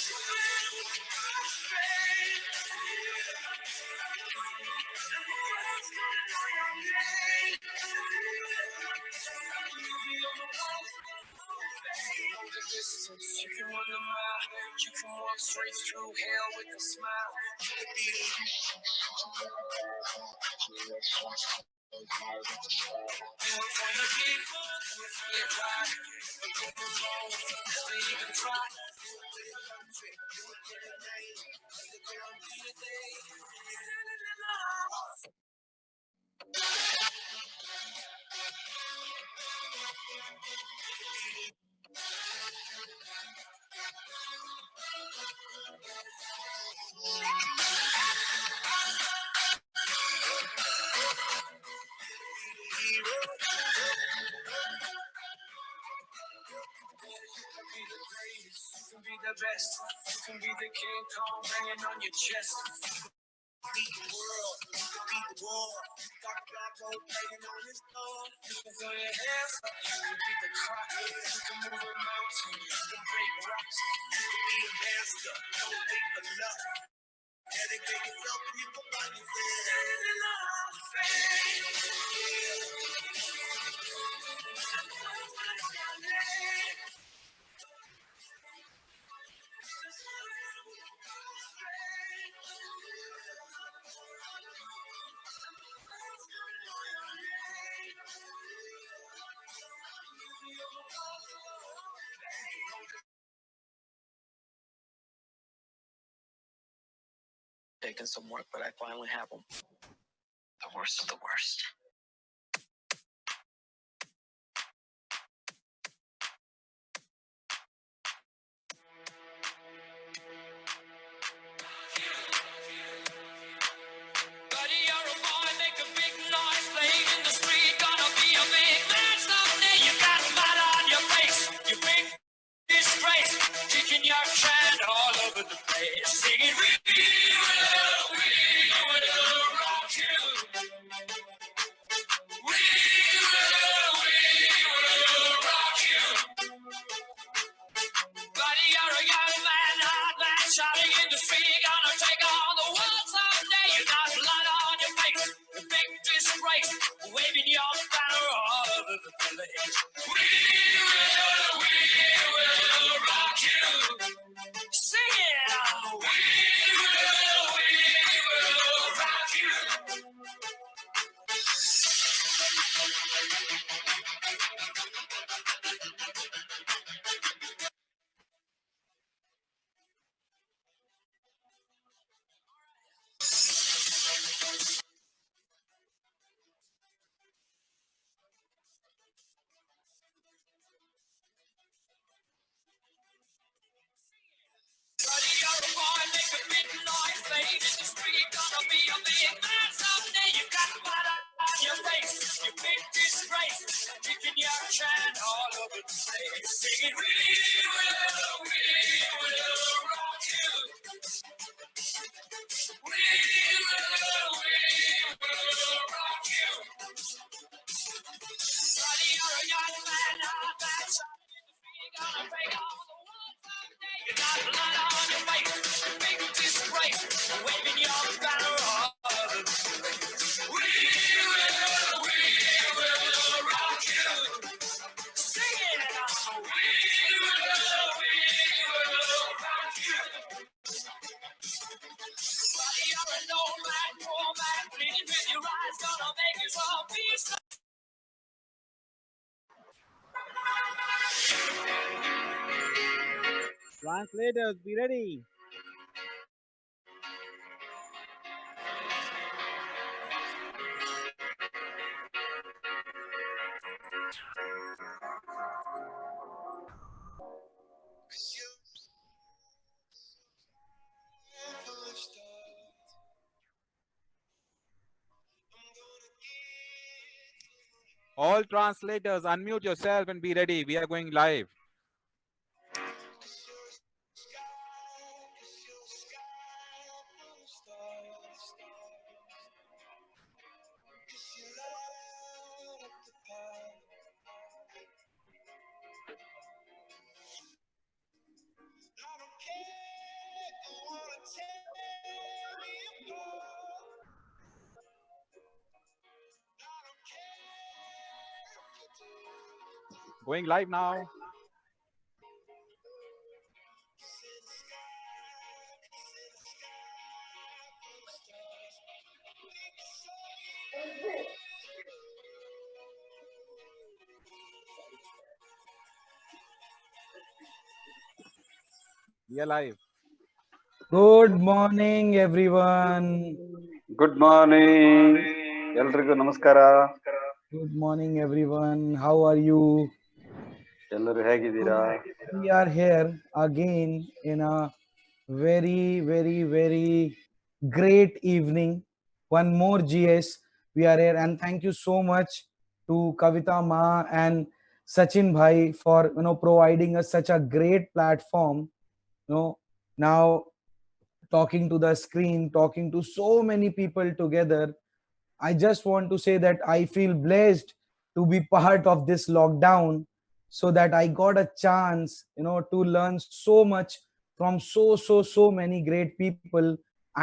You can run the mile, you can walk straight through hell with a smile. You could be the do it for the people, do it for your pride. But go along with us, they even try. Do it for your country, do it for your name. Cause there's gonna be a day when you're standing in love. You can be the best, you can be the King Kong banging on your chest. Be the world, you can be the war. Got black gold banging on his door. You can throw your hands up, you can be the clock. You can move a mountain, you can break rocks. You can be a master, don't wait for luck. Dedicate yourself and you can find yourself. Standing in love, taking some work, but I finally have them. The worst of the worst. Buddy, you're a boy, make a big noise, playing in the street, gonna be a big man someday. You got mud on your face, you big disgrace, kicking your can all over the place, singing, we will rock you. We will rock you. Buddy, you're a young man, hard man, shouting in the street, gonna take on the world someday. You got blood on your face, a big disgrace, waving your banner all over the place. We will rock you. Sing it out. We will rock you. Buddy, you're a boy, make a big noise, playing in the street, gonna be a big man someday. You got blood on your face, you big disgrace, kicking your can all over the place, singing, we will rock you. We will rock you. Buddy, you're a young man, hard man, shouting in the street, gonna break all the world someday. You got blood on your face, big disgrace, waving your banner all over the place. We will rock you. Sing it out. We will rock you. Buddy, you're an old man, poor man, bleeding with your eyes, gonna make it all peace. Translators, be ready. All translators, unmute yourself and be ready. We are going live. Going live now. We are live. Good morning, everyone. Good morning ಎಲ್ರಿಗೂ ನಮಸ್ಕಾರ. Good morning, everyone. How are you? ಎಲ್ಲರೂ ಹೇಗಿದ್ದೀರಾ? We are here again in a very great evening. One more GS. We are here, and thank you so much to Kavita Ma and Sachin Bhai for providing us such a great platform. Now talking to the screen, talking to so many people together. I just want to say that I feel blessed to be part of this lockdown, so that I got a chance, to learn so much from so many great people.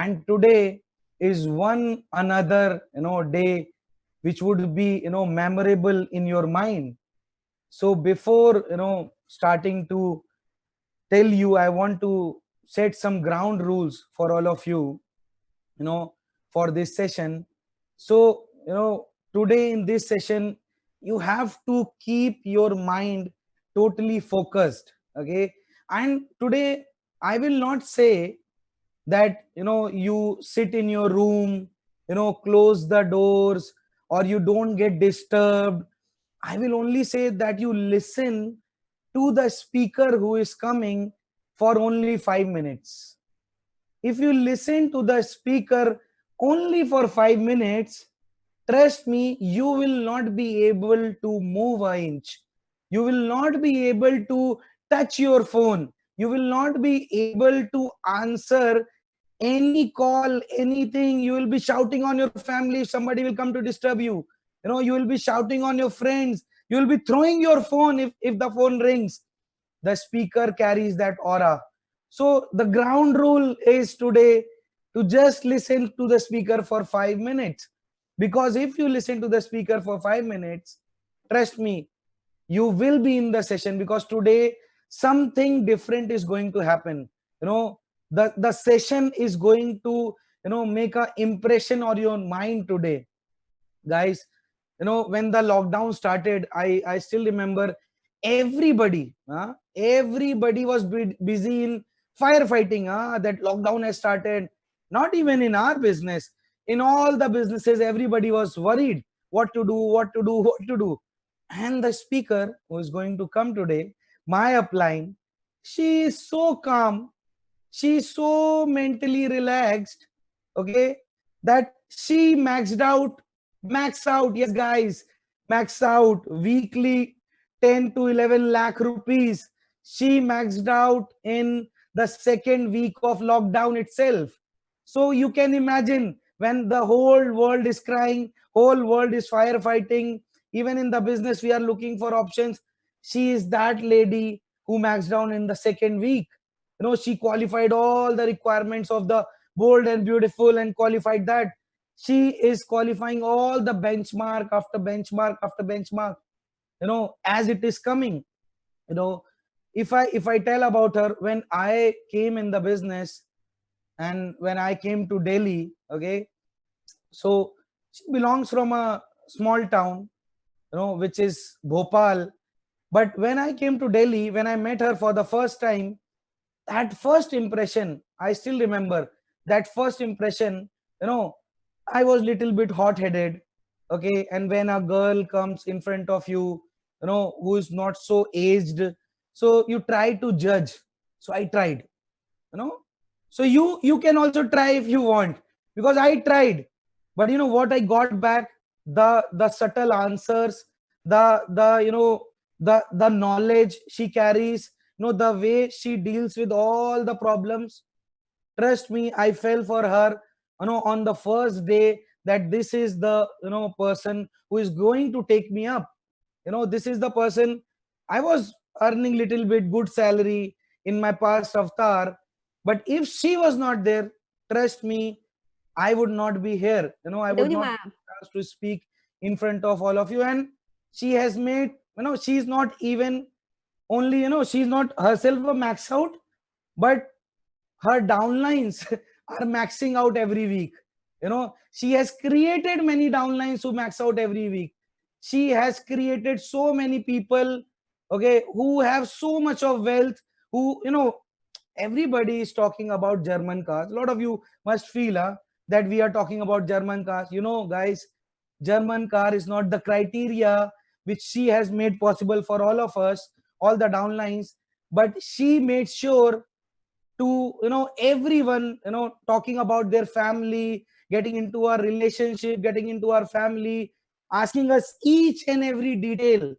And today is one another, day which would be, memorable in your mind. So before, starting to tell you, I want to set some ground rules for all of you, for this session. So, today in this session, you have to keep your mind totally focused. Okay. And today, I will not say that, you sit in your room, close the doors, or you don't get disturbed. I will only say that you listen to the speaker who is coming for only 5 minutes. If you listen to the speaker only for 5 minutes, trust me, you will not be able to move an inch. You will not be able to touch your phone. You will not be able to answer any call, anything. You will be shouting on your family if somebody will come to disturb you. You will be shouting on your friends. You will be throwing your phone if the phone rings. The speaker carries that aura. So the ground rule is today to just listen to the speaker for 5 minutes. Because if you listen to the speaker for 5 minutes, trust me, you will be in the session, because today something different is going to happen. The session is going to make a impression on your mind today, guys. When the lockdown started, I still remember everybody was busy in firefighting. That lockdown has started. Not even in our business, in all the businesses, everybody was worried what to do, what to do. And the speaker who is going to come today, my upline, she is so calm, she's so mentally relaxed, okay, that she max out, yes guys, max out weekly 10 to 11 lakh rupees. She maxed out in the second week of lockdown itself. So you can imagine, when the whole world is crying, whole world is firefighting, even in the business we are looking for options, she is that lady who maxed down in the second week. She qualified all the requirements of the bold and beautiful and qualified that. She is qualifying all the benchmark after benchmark after benchmark, as it is coming. you know if I tell about her, when I came in the business and when I came to Delhi, okay, so she belongs from a small town, which is Bhopal. But when I came to Delhi, when I met her for the first time, that first impression, I still remember that first impression. I was little bit hot headed, okay. And when a girl comes in front of you, who is not so aged, so you try to judge. So I tried, you know so you can also try if you want, because I tried. But you know what I got back? The subtle answers, the the knowledge she carries, the way she deals with all the problems. Trust me, I fell for her, on the first day, that this is the person who is going to take me up. This is the person. I was earning little bit good salary in my past avatar, but if she was not there, trust me, I would not be here. I would not Interview, be ma'am. asked to speak in front of all of you. And she has made she's not even only, she's not herself a max out, but her downlines are maxing out every week. She has created many downlines who max out every week. She has created so many people, okay, who have so much of wealth, who, everybody is talking about German cars. A lot of you must feel that we are talking about German cars. Guys, German car is not the criteria which she has made possible for all of us, all the downlines, but she made sure to, everyone, talking about their family, getting into our relationship, getting into our family, asking us each and every detail.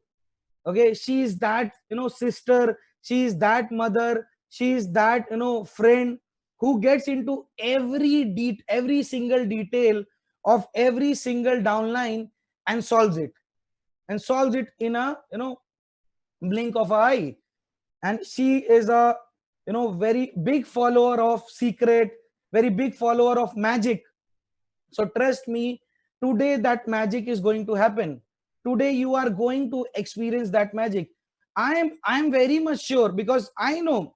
Okay, she is that, sister, she is that mother, she is that, friend, who gets into every single detail of every single downline, and solves it in a, blink of an eye. And she is a, very big follower of secret, very big follower of magic. So trust me, today that magic is going to happen. Today you are going to experience that magic. I am very much sure, because I know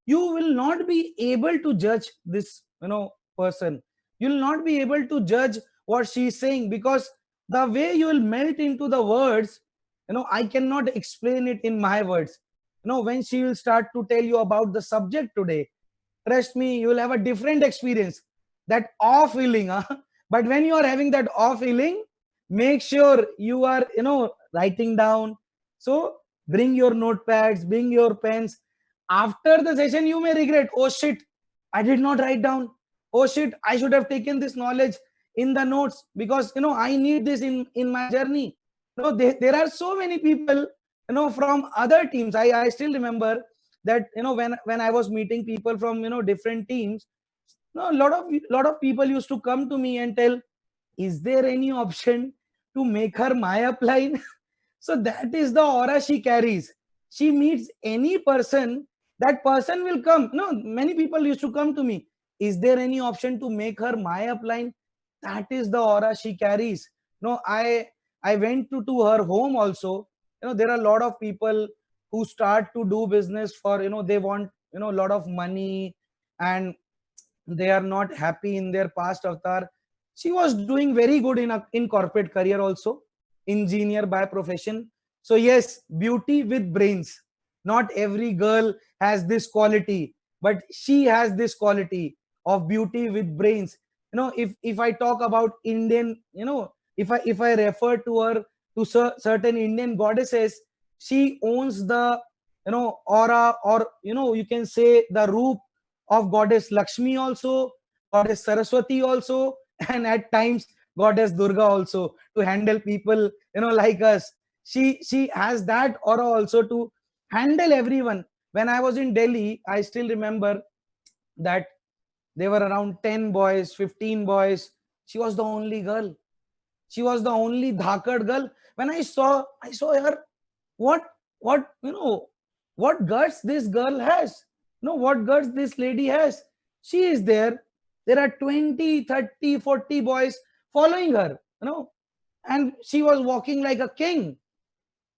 you will not be able to judge this, person. You will not be able to judge what she is saying, because the way you will melt into the words, I cannot explain it in my words. When she will start to tell you about the subject today, trust me, you will have a different experience, that awe feeling, huh? But when you are having that awe feeling, make sure you are, writing down. So bring your notepads, bring your pens. After the session you may regret, oh shit, I did not write down. Oh shit, I should have taken this knowledge in the notes, because I need this in my journey. There are so many people, from other teams. I still remember that, when I was meeting people from, different teams, no, a lot of people used to come to me and tell, is there any option to make her my upline? So that is the aura she carries. She meets any person, that person will come. No, many people used to come to me, is there any option to make her my upline? That is the aura she carries. No, I went to her home also. There are a lot of people who start to do business for, they want, a lot of money, and they are not happy in their past avatar. She was doing very good in corporate career also, engineer by profession. So yes, beauty with brains. Not every girl has this quality, but she has this quality of beauty with brains. If I talk about Indian, if I refer to her, to certain Indian goddesses, she owns the, aura, or you can say the roop of goddess Lakshmi also, goddess Saraswati also, and at times goddess Durga also, to handle people, like us. She has that aura also to handle everyone. When I was in Delhi, I still remember that there were around 10 boys, 15 boys. She was the only girl. She was the only dhakad girl. When I saw her, what what what guts this girl has. What guts this lady has. She is there. There are 20, 30, 40 boys following her, and she was walking like a king,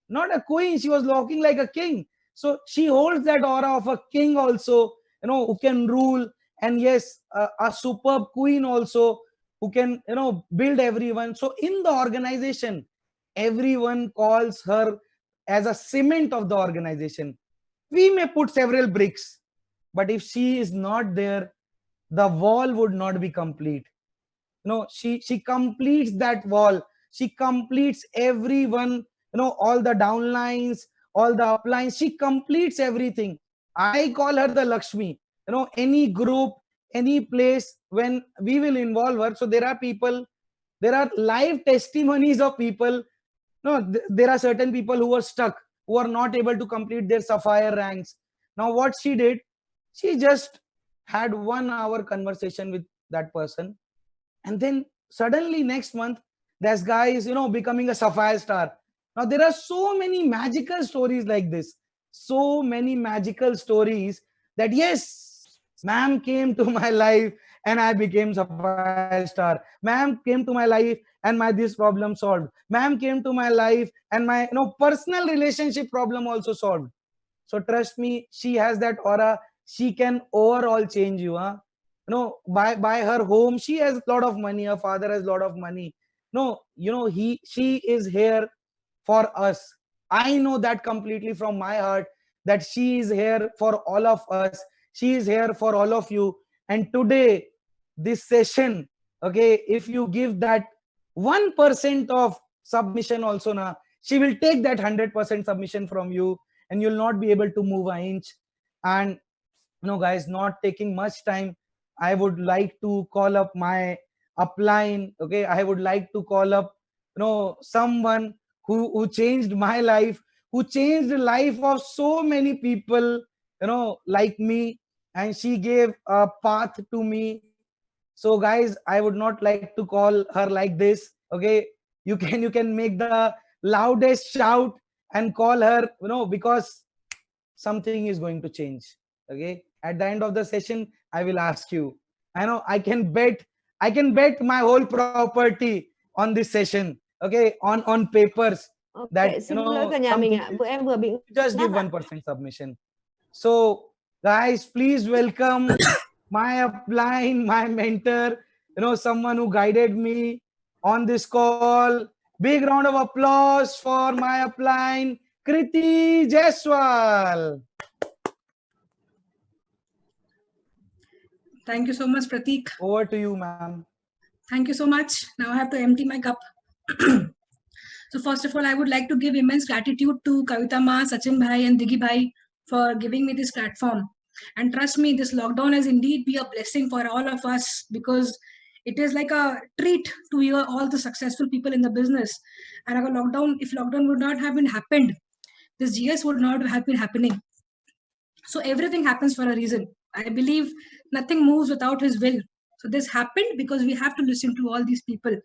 not a queen. She was walking like a king. So she holds that aura of a king also, who can rule. And yes, a superb queen also, who can, build everyone. So in the organization, everyone calls her as a cement of the organization. We may put several bricks, but if she is not there, the wall would not be complete. She completes that wall. She completes everyone, all the downlines, all the uplines. She completes everything. I call her the Lakshmi. Any group, any place, when we will involve her. So there are people, there are live testimonies of people. No, there are certain people who are stuck, who are not able to complete their sapphire ranks. Now what she did, she just had 1 hour conversation with that person, and then suddenly next month, this guy is, becoming a sapphire star. Now there are so many magical stories like this, so many magical stories, that yes, Ma'am came to my life and I became Sapphire Star. Ma'am came to my life and my this problem solved. Ma'am came to my life and my personal relationship problem also solved. So trust me, she has that aura. She can overall change you. Huh? By her home, she has a lot of money. Her father has a lot of money. No, she is here for us. I know that completely from my heart, that she is here for all of us. She is here for all of you. And today, this session, okay, if you give that 1% of submission also, na, she will take that 100% submission from you, and you'll not be able to move an inch. And guys, not taking much time, I would like to call up my upline. Okay, I would like to call up someone who changed my life, who changed the life of so many people, like me, and she gave a path to me. So guys, I would not like to call her like this. Okay, you can make the loudest shout and call her, because something is going to change. Okay, at the end of the session, I will ask you. I know I can bet my whole property on this session. Okay, on papers, Ok, that xin lỗi cả nhà mình something ạ. will Em vừa bị change. Just ngắt give ạ. 1% submission. So guys, please welcome my upline, my mentor, someone who guided me on this call. Big round of applause for my upline, Kriti Jaiswal. Thank you so much, Pratik. Over to you, ma'am. Thank you so much. Now I have to empty my cup. So first of all, I would like to give immense gratitude to Kavita Ma, Sachin Bhai and Digi Bhai for giving me this platform. And trust me, this lockdown has indeed been a blessing for all of us, because it is like a treat to hear all the successful people in the business. And if lockdown would not have been happened, this GS would not have been happening. So everything happens for a reason. I believe nothing moves without his will. So this happened because we have to listen to all these people.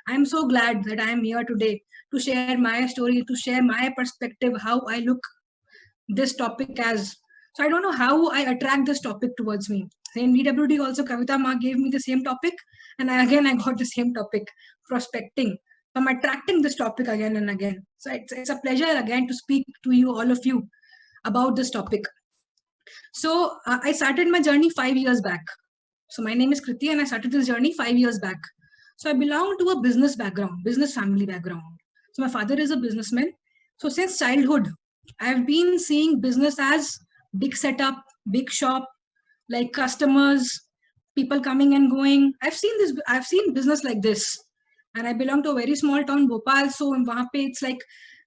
I'm so glad that I am here today to share my story, to share my perspective, how I look this topic as. So I don't know how I attract this topic towards me. In DWD also, Kavita Ma gave me the same topic, and I got the same topic, prospecting. So I'm attracting this topic again and again. So it's a pleasure again to speak to you, all of you, about this topic. So I started my journey 5 years back. So my name is Kriti and I started this journey 5 years back. So I belong to a business background, business family background. So my father is a businessman. So since childhood, I've been seeing business as big setup, big shop, like customers, people coming and going. I've seen business like this. And I belong to a very small town, Bhopal. So in Vahan pe it's like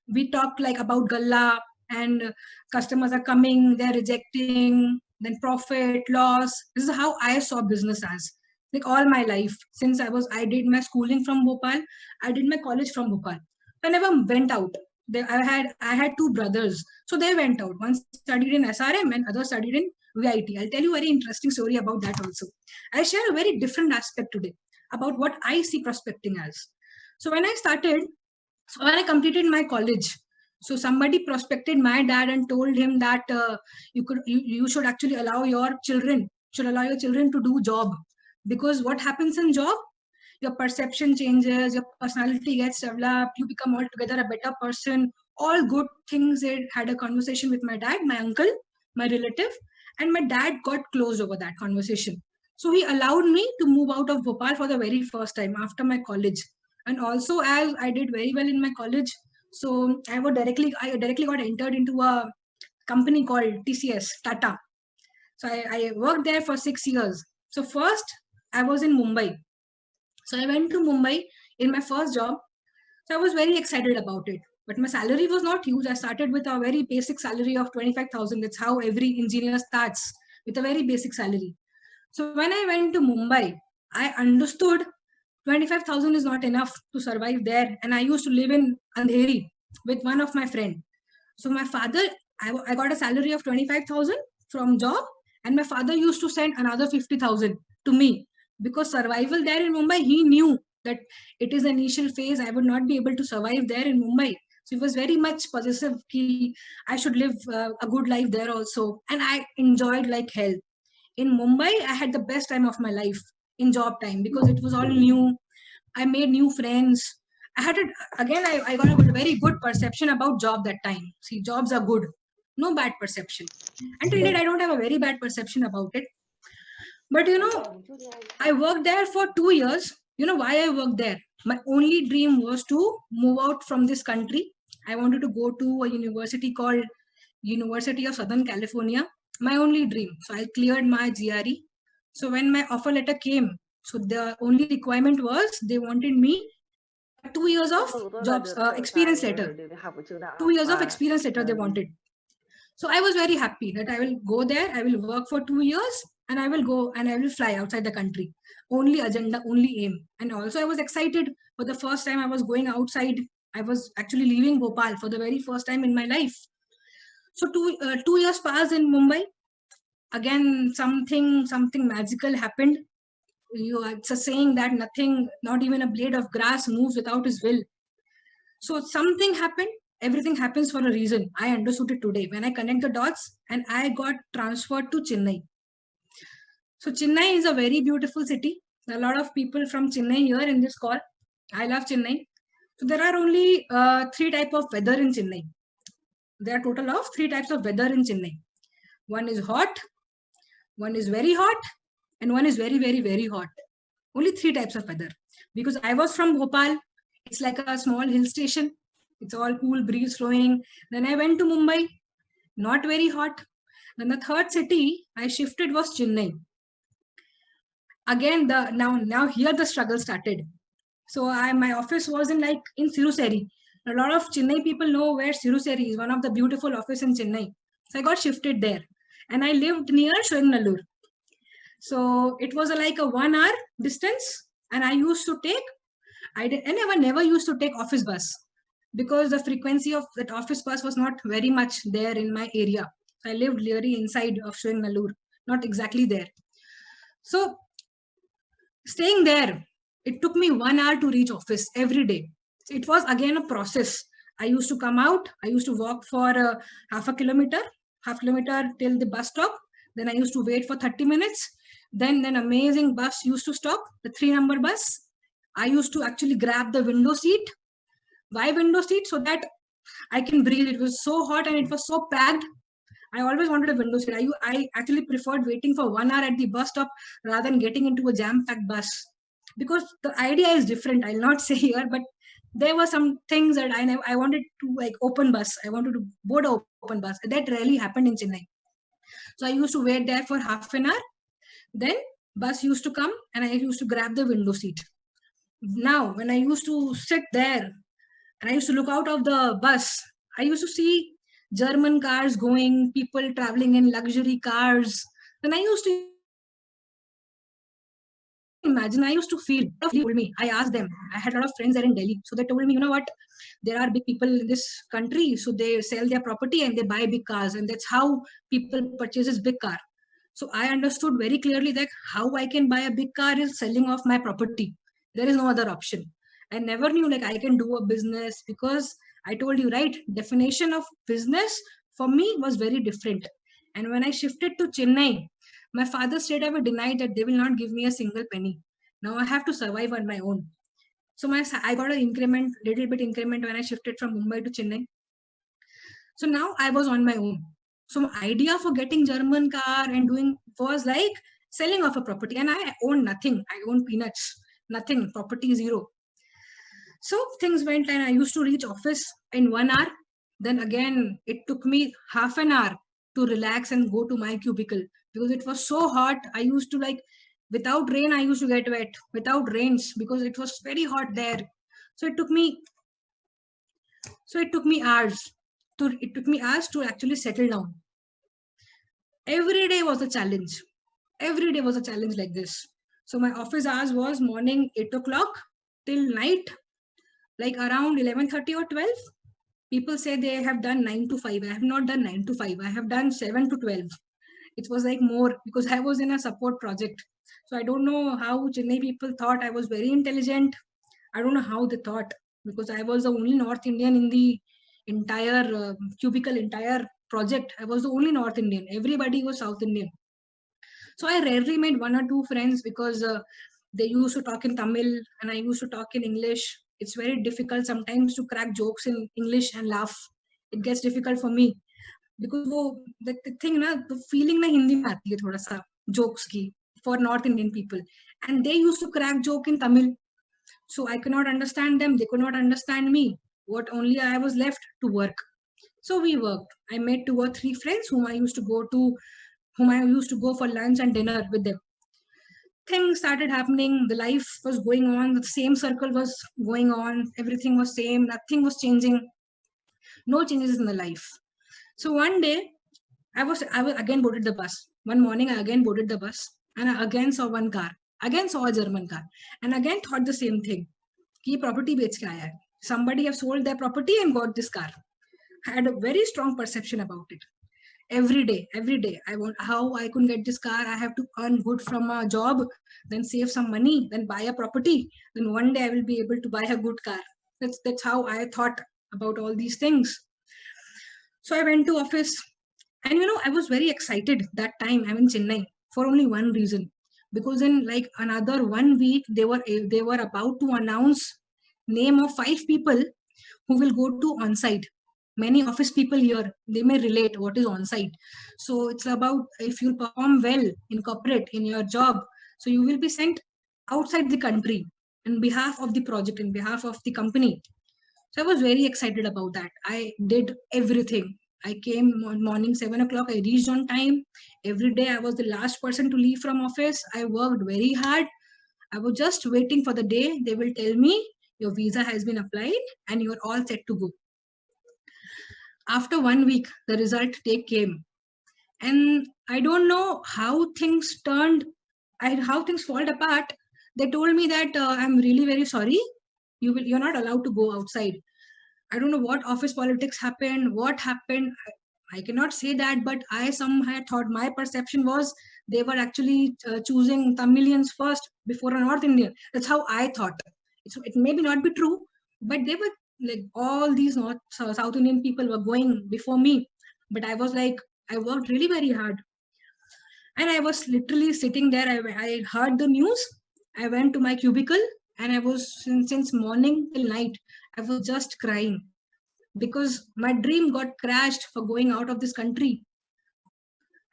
we talk like about Galla, and customers are coming, they're rejecting, then profit, loss. This is how I saw business as, like all my life. Since I did my schooling from Bhopal, I did my college from Bhopal. I never went out. I had two brothers, so they went out. One studied in SRM and other studied in VIT. I'll tell you a very interesting story about that also. I share a very different aspect today about what I see prospecting as. So when I completed my college, so somebody prospected my dad and told him that you should actually allow your children to do job, because what happens in job, your perception changes, your personality gets developed, you become altogether a better person. All good things. I had a conversation with my dad, my uncle, my relative, and my dad got closed over that conversation. So he allowed me to move out of Bhopal for the very first time after my college. And also, as I did very well in my college, so I directly got entered into a company called TCS, Tata. So I worked there for 6 years. So first I was in Mumbai. So I went to Mumbai in my first job. So I was very excited about it. But my salary was not huge. I started with a very basic salary of 25,000. That's how every engineer starts, with a very basic salary. So when I went to Mumbai, I understood 25,000 is not enough to survive there. And I used to live in Andheri with one of my friend. So my father, I got a salary of 25,000 from job, and my father used to send another 50,000 to me, because survival there in Mumbai, he knew that it is an initial phase. I would not be able to survive there in Mumbai. So he was very much possessive. I should live a good life there also. And I enjoyed like hell. In Mumbai, I had the best time of my life in job time because it was all new. I made new friends. I had it again. I got a very good perception about job that time. See, jobs are good, no bad perception. Until date, I don't have a very bad perception about it. But I worked there for 2 years. You know why I worked there? My only dream was to move out from this country. I wanted to go to a university called University of Southern California. My only dream. So I cleared my GRE. So when my offer letter came, so the only requirement was they wanted me 2 years of jobs experience letter. 2 years of experience letter they wanted. So I was very happy that I will go there, I will work for 2 years, and I will go and I will fly outside the country. Only agenda, only aim. And also I was excited for the first time I was going outside. I was actually leaving Bhopal for the very first time in my life. So 2 years passed in Mumbai. Again, something magical happened. It's a saying that nothing, not even a blade of grass moves without his will. So something happened. Everything happens for a reason. I understood it today when I connect the dots, and I got transferred to Chennai. So Chennai is a very beautiful city. A lot of people from Chennai here in this call. I love Chennai. So there are only 3 types of weather in Chennai. There are total of 3 types of weather in Chennai. One is hot, one is very hot, and one is very, very, very hot. Only 3 types of weather. Because I was from Bhopal, it's like a small hill station. It's all cool, breeze flowing. Then I went to Mumbai, not very hot. Then the third city I shifted was Chennai. Again, now here the struggle started. So my office was in Siruseri. A lot of Chennai people know where Siruseri is, one of the beautiful office in Chennai. So I got shifted there, and I lived near Shoingalur. So it was like a 1 hour distance, and I used to take. I never used to take office bus because the frequency of that office bus was not very much there in my area. So I lived really inside of Shoingalur, not exactly there. So staying there, it took me 1 hour to reach office every day. It was again a process. I used to come out. I used to walk for half kilometer till the bus stop. Then I used to wait for 30 minutes. Then amazing bus used to stop, the 3-number bus. I used to actually grab the window seat. Why window seat? So that I can breathe. It was so hot and it was so packed. I always wanted a window seat. I actually preferred waiting for 1 hour at the bus stop rather than getting into a jam-packed bus. Because the idea is different. I'll not say here, but there were some things that I wanted to open bus. I wanted to board an open bus. That rarely happened in Chennai. So I used to wait there for half an hour. Then bus used to come and I used to grab the window seat. Now, when I used to sit there and I used to look out of the bus, I used to see German cars going, people traveling in luxury cars. Then I used to imagine, I used to feel, I asked them, I had a lot of friends there in Delhi. So they told me, you know what, there are big people in this country. So they sell their property and they buy big cars. And that's how people purchases big car. So I understood very clearly that how I can buy a big car is selling off my property. There is no other option. I never knew I can do a business because I told you, right, definition of business for me was very different. And when I shifted to Chennai, my father straight away denied that they will not give me a single penny. Now I have to survive on my own. So I got a little bit increment when I shifted from Mumbai to Chennai. So now I was on my own. So my idea for getting German car and doing was like selling off a property. And I own nothing. I own peanuts, nothing, property zero. So things went and I used to reach office in 1 hour. Then again, it took me half an hour to relax and go to my cubicle because it was so hot. I used to without rain, I used to get wet without rains because it was very hot there. So it took me hours to actually settle down. Every day was a challenge. Every day was a challenge like this. So my office hours was morning 8 o'clock till night, around 11:30 or 12. People say they have done 9 to 5. I have not done 9 to 5. I have done 7 to 12. It was more because I was in a support project. So I don't know how Chennai people thought I was very intelligent. I don't know how they thought because I was the only North Indian in the entire cubicle, entire project. I was the only North Indian. Everybody was South Indian. So I rarely made one or two friends because they used to talk in Tamil and I used to talk in English. It's very difficult sometimes to crack jokes in English and laugh. It gets difficult for me because वो the thing ना, the feeling ना हिंदी में आती है थोड़ा सा jokes की for North Indian people, and they used to crack joke in Tamil. So I could not understand them. They could not understand me. What only I was left to work. So we worked. I met 2 or 3 friends whom I used to go for lunch and dinner with them. Things started happening. The life was going on. The same circle was going on. Everything was same. Nothing was changing. No changes in the life. So one day, I was again boarded the bus. One morning, I again boarded the bus and I again saw one car. Again saw a German car and again thought the same thing. कि property बेच के आया है. Somebody have sold their property and got this car. I had a very strong perception about it. Every day, I want how I could get this car. I have to earn good from a job, then save some money, then buy a property. Then one day I will be able to buy a good car. That's how I thought about all these things. So I went to office, and I was very excited that time. I'm in Chennai for only one reason, because in like another 1 week they were about to announce name of 5 people who will go to on-site. Many office people here, they may relate what is on-site. So it's about if you perform well in corporate, in your job, so you will be sent outside the country on behalf of the project, in behalf of the company. So I was very excited about that. I did everything. I came morning 7 o'clock. I reached on time. Every day I was the last person to leave from office. I worked very hard. I was just waiting for the day they will tell me your visa has been applied and you're all set to go. After 1 week, the result day came. And I don't know how things turned, how things fall apart. They told me that I'm really very sorry. You're not allowed to go outside. I don't know what office politics happened, what happened. I cannot say that, but I somehow thought my perception was they were actually choosing Tamilians first before a North Indian. That's how I thought. It may be not be true, but they were like all these South Indian people were going before me. But I was like, I worked really very hard. And I was literally sitting there. I heard the news. I went to my cubicle and I was since morning till night. I was just crying because my dream got crashed for going out of this country.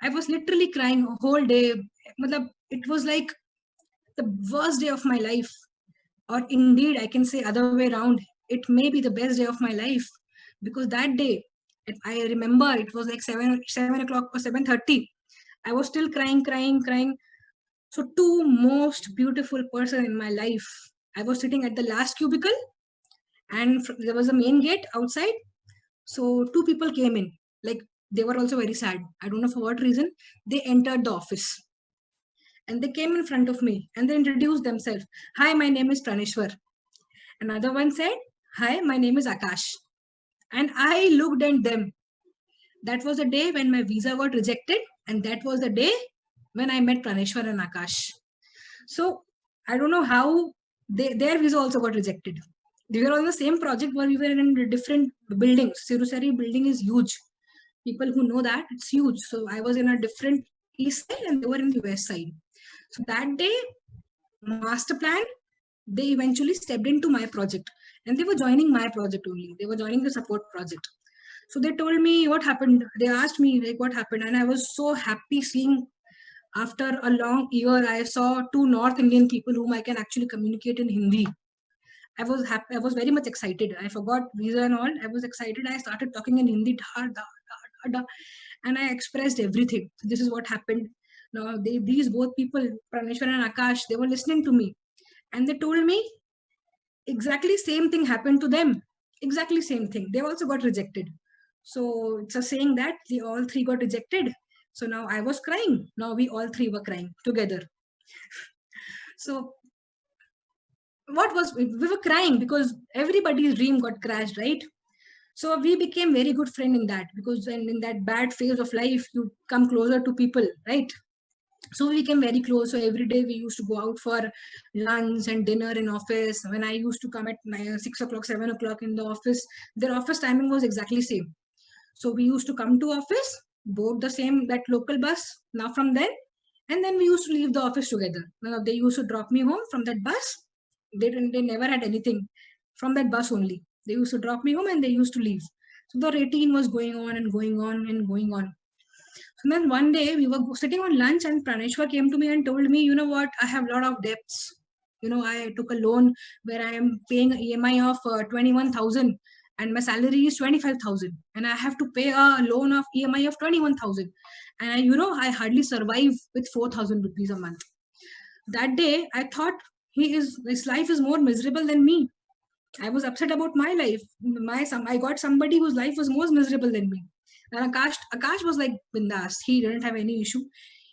I was literally crying a whole day. It was like the worst day of my life. Or indeed, I can say other way around. It may be the best day of my life because that day, I remember it was like 7 o'clock or 7:30. I was still crying. So 2 most beautiful person in my life. I was sitting at the last cubicle and there was a main gate outside. So 2 people came in, like they were also very sad. I don't know for what reason. They entered the office and they came in front of me and they introduced themselves. Hi, my name is Praneshwar. Another one said, hi, my name is Akash. And I looked at them. That was the day when my visa got rejected. And that was the day when I met Praneshwar and Akash. So I don't know how their visa also got rejected. They were on the same project, but we were in different buildings. Sirusari building is huge. People who know that, it's huge. So I was in a different east side and they were in the west side. So that day, master plan, they eventually stepped into my project and they were joining my project only. They were joining the support project. So they told me what happened. They asked me like what happened. And I was so happy seeing after a long year, I saw 2 North Indian people whom I can actually communicate in Hindi. I was happy. I was very much excited. I forgot visa and all. I was excited. I started talking in Hindi. And I expressed everything. So this is what happened. Now these both people, Praneshwar and Akash, they were listening to me. And they told me exactly same thing happened to them. Exactly same thing. They also got rejected. So it's a saying that they all 3 got rejected. So now I was crying. Now we all 3 were crying together. So we were crying because everybody's dream got crashed, right? So we became very good friend in that, because in that bad phase of life, you come closer to people, right? So we became very close. So every day we used to go out for lunch and dinner in office. When I used to come at 6 o'clock, 7 o'clock in the office, their office timing was exactly same. So we used to come to office, board that local bus now from then, And then we used to leave the office together. They used to drop me home from that bus. They never had anything from that bus only. They used to drop me home and they used to leave. So the routine was going on and going on and going on. So then one day we were sitting on lunch and Praneshwar came to me and told me, you know what, I have a lot of debts. I took a loan where I am paying EMI of 21,000 and my salary is 25,000 and I have to pay a loan of EMI of 21,000. And I hardly survive with 4,000 rupees a month. That day I thought his life is more miserable than me. I was upset about my life. I got somebody whose life was more miserable than me. And Akash was like bindas. He didn't have any issue.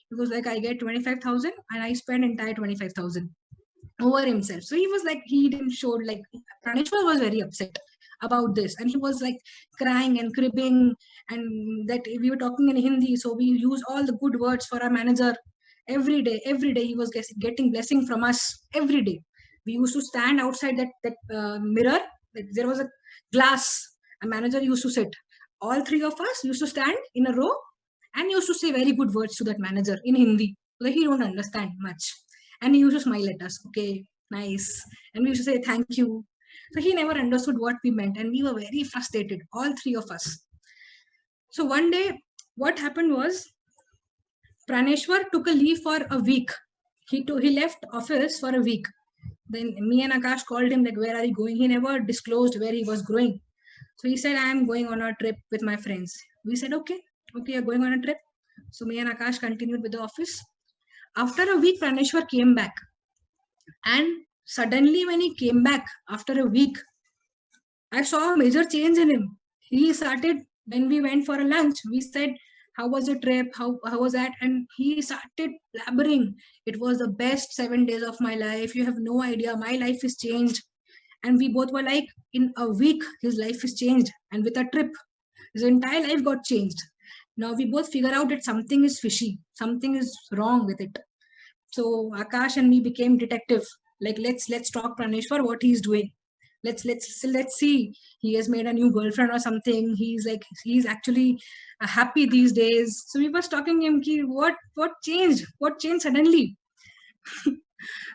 He was like, I get 25,000 and I spend entire 25,000 over himself. So he was like, he didn't show like, Praneshwar was very upset about this. And he was like crying and cribbing, and that we were talking in Hindi. So we used all the good words for our manager every day. Every day he was getting blessing from us every day. We used to stand outside that mirror. There was a glass. A manager used to sit. All three of us used to stand in a row and used to say very good words to that manager in Hindi. So he don't understand much. And he used to smile at us. Okay, nice. And we used to say thank you. So he never understood what we meant. And we were very frustrated, all three of us. So one day, what happened was, Praneshwar took a leave for a week. He left office for a week. Then me and Akash called him, like, where are you going? He never disclosed where he was going. So he said, I am going on a trip with my friends. We said, okay, you're going on a trip. So me and Akash continued with the office. After a week, Praneshwar came back. And suddenly when he came back after a week, I saw a major change in him. He started, when we went for a lunch, we said, how was the trip? How was that? And he started blabbering. It was the best 7 days of my life. You have no idea. My life is changed. And we both were like, in a week, his life is changed. And with a trip, his entire life got changed. Now we both figure out that something is fishy. Something is wrong with it. So Akash and me became detective. Like, let's talk Praneshwar, what he's doing. Let's see. He has made a new girlfriend or something. He's actually happy these days. So we was talking him, what changed? What changed suddenly?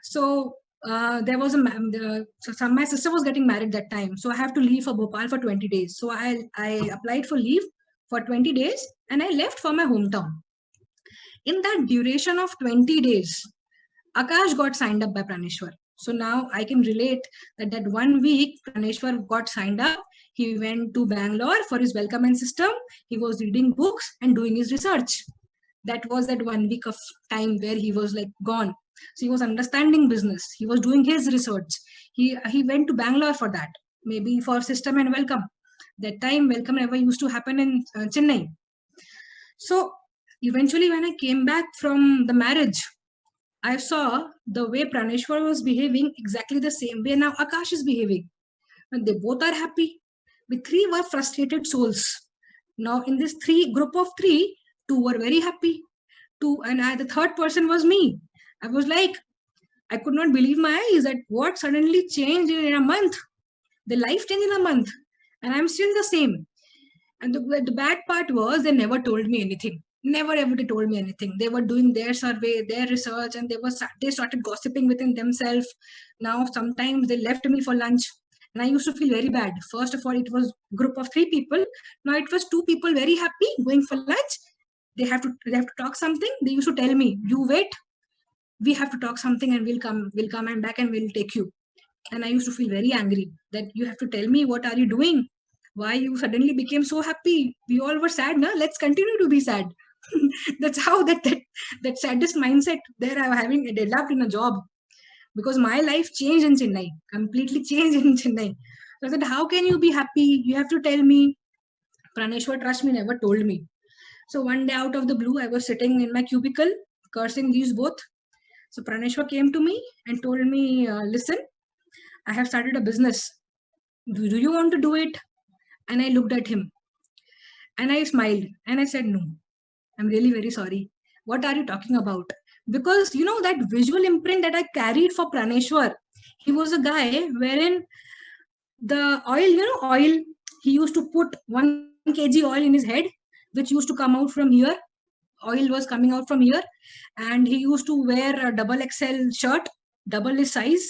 So there was my sister was getting married that time. So I have to leave for Bhopal for 20 days. So I applied for leave for 20 days and I left for my hometown. In that duration of 20 days, Akash got signed up by Praneshwar. So now I can relate that 1 week Praneshwar got signed up. He went to Bangalore for his welcome system. He was reading books and doing his research. That was that 1 week of time where he was like gone. So he was understanding business. He was doing his research. He went to Bangalore for that, maybe for system and welcome. That time welcome never used to happen in Chennai. So eventually when I came back from the marriage, I saw the way Praneshwar was behaving exactly the same way now Akash is behaving. And they both are happy. We three were frustrated souls. Now in this group of three, two were very happy. The third person was me. I was like, I could not believe my eyes that what suddenly changed in a month. The life changed in a month. And I'm still the same. And the bad part was they never told me anything. Never ever told me anything. They were doing their survey, their research, and they started gossiping within themselves. Now sometimes they left me for lunch, and I used to feel very bad. First of all, it was a group of 3 people. Now it was 2 people very happy going for lunch. They have to talk something. They used to tell me, "You wait. We have to talk something, and we'll come and back, and we'll take you." And I used to feel very angry that you have to tell me what are you doing. Why you suddenly became so happy? We all were sad, na? Let's continue to be sad. That's how that saddest mindset there I'm having developed in a job, because my life changed in Chennai, completely changed in Chennai. So I said, how can you be happy? You have to tell me. Praneshwar, trust me, never told me. So one day out of the blue, I was sitting in my cubicle cursing these both. So Praneshwar came to me and told me, listen, I have started a business. Do you want to do it? And I looked at him and I smiled and I said, no, I'm really very sorry. What are you talking about? Because that visual imprint that I carried for Praneshwar, he was a guy wherein the oil, he used to put 1 kg oil in his head, which used to come out from here, oil was coming out from here, and he used to wear a double XL shirt, double his size.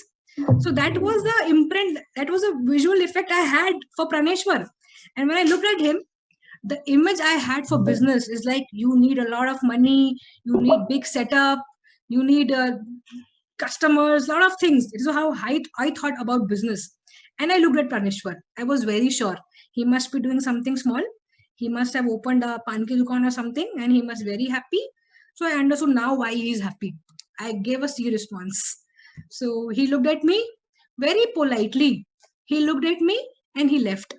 So that was the imprint, that was a visual effect I had for Praneshwar. And when I looked at him, the image I had for business is like, you need a lot of money, you need big setup, you need customers, a lot of things. It is how I thought about business. And I looked at Praneshwar. I was very sure he must be doing something small. He must have opened a pan ki dukan or something, and he must be very happy. So I understood now why he is happy. I gave a C response. So he looked at me very politely. He looked at me and he left.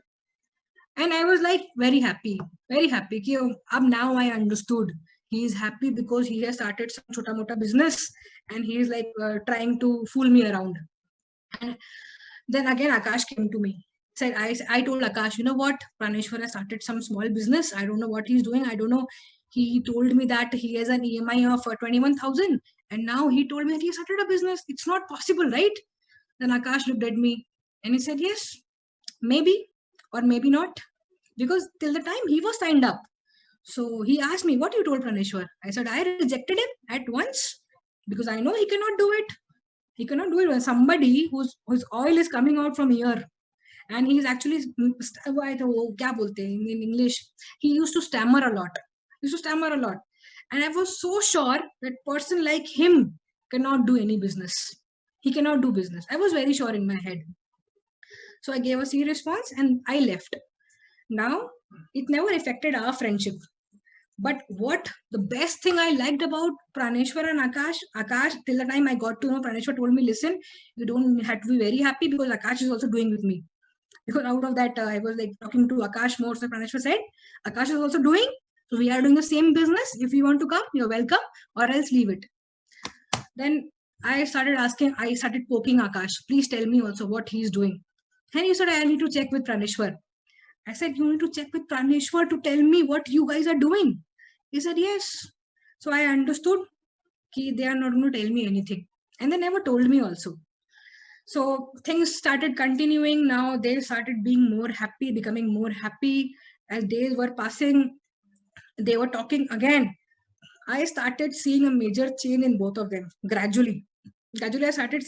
And I was like very happy, very happy. Now I understood. He is happy because he has started some chota mota business, and he is like trying to fool me around. And then again, Akash came to me. Said, I told Akash, you know what? Praneshwar has started some small business. I don't know what he's doing. I don't know. He told me that he has an EMI of 21,000. And now he told me that he started a business. It's not possible, right? Then Akash looked at me and he said, yes, maybe or maybe not. Because till the time he was signed up. So he asked me, what you told Praneshwar? I said, I rejected him at once because I know he cannot do it. He cannot do it when somebody whose oil is coming out from here, and he is actually in English. He used to stammer a lot. And I was so sure that person like him cannot do any business. He cannot do business. I was very sure in my head. So I gave a C response and I left. Now, it never affected our friendship. But what the best thing I liked about Praneshwar and Akash, till the time I got to know, Praneshwar told me, listen, you don't have to be very happy because Akash is also doing with me. Because out of that, I was like talking to Akash more. So Praneshwar said, Akash is also doing. So we are doing the same business. If you want to come, you're welcome, or else leave it. Then I started poking Akash, please tell me also what he's doing. And he said, I need to check with Praneshwar. I said, you need to check with Praneshwar to tell me what you guys are doing. He said, yes. So I understood that they are not going to tell me anything. And they never told me also. So things started continuing. Now they started being more happy, becoming more happy. As days were passing, they were talking again. I started seeing a major change in both of them gradually. I started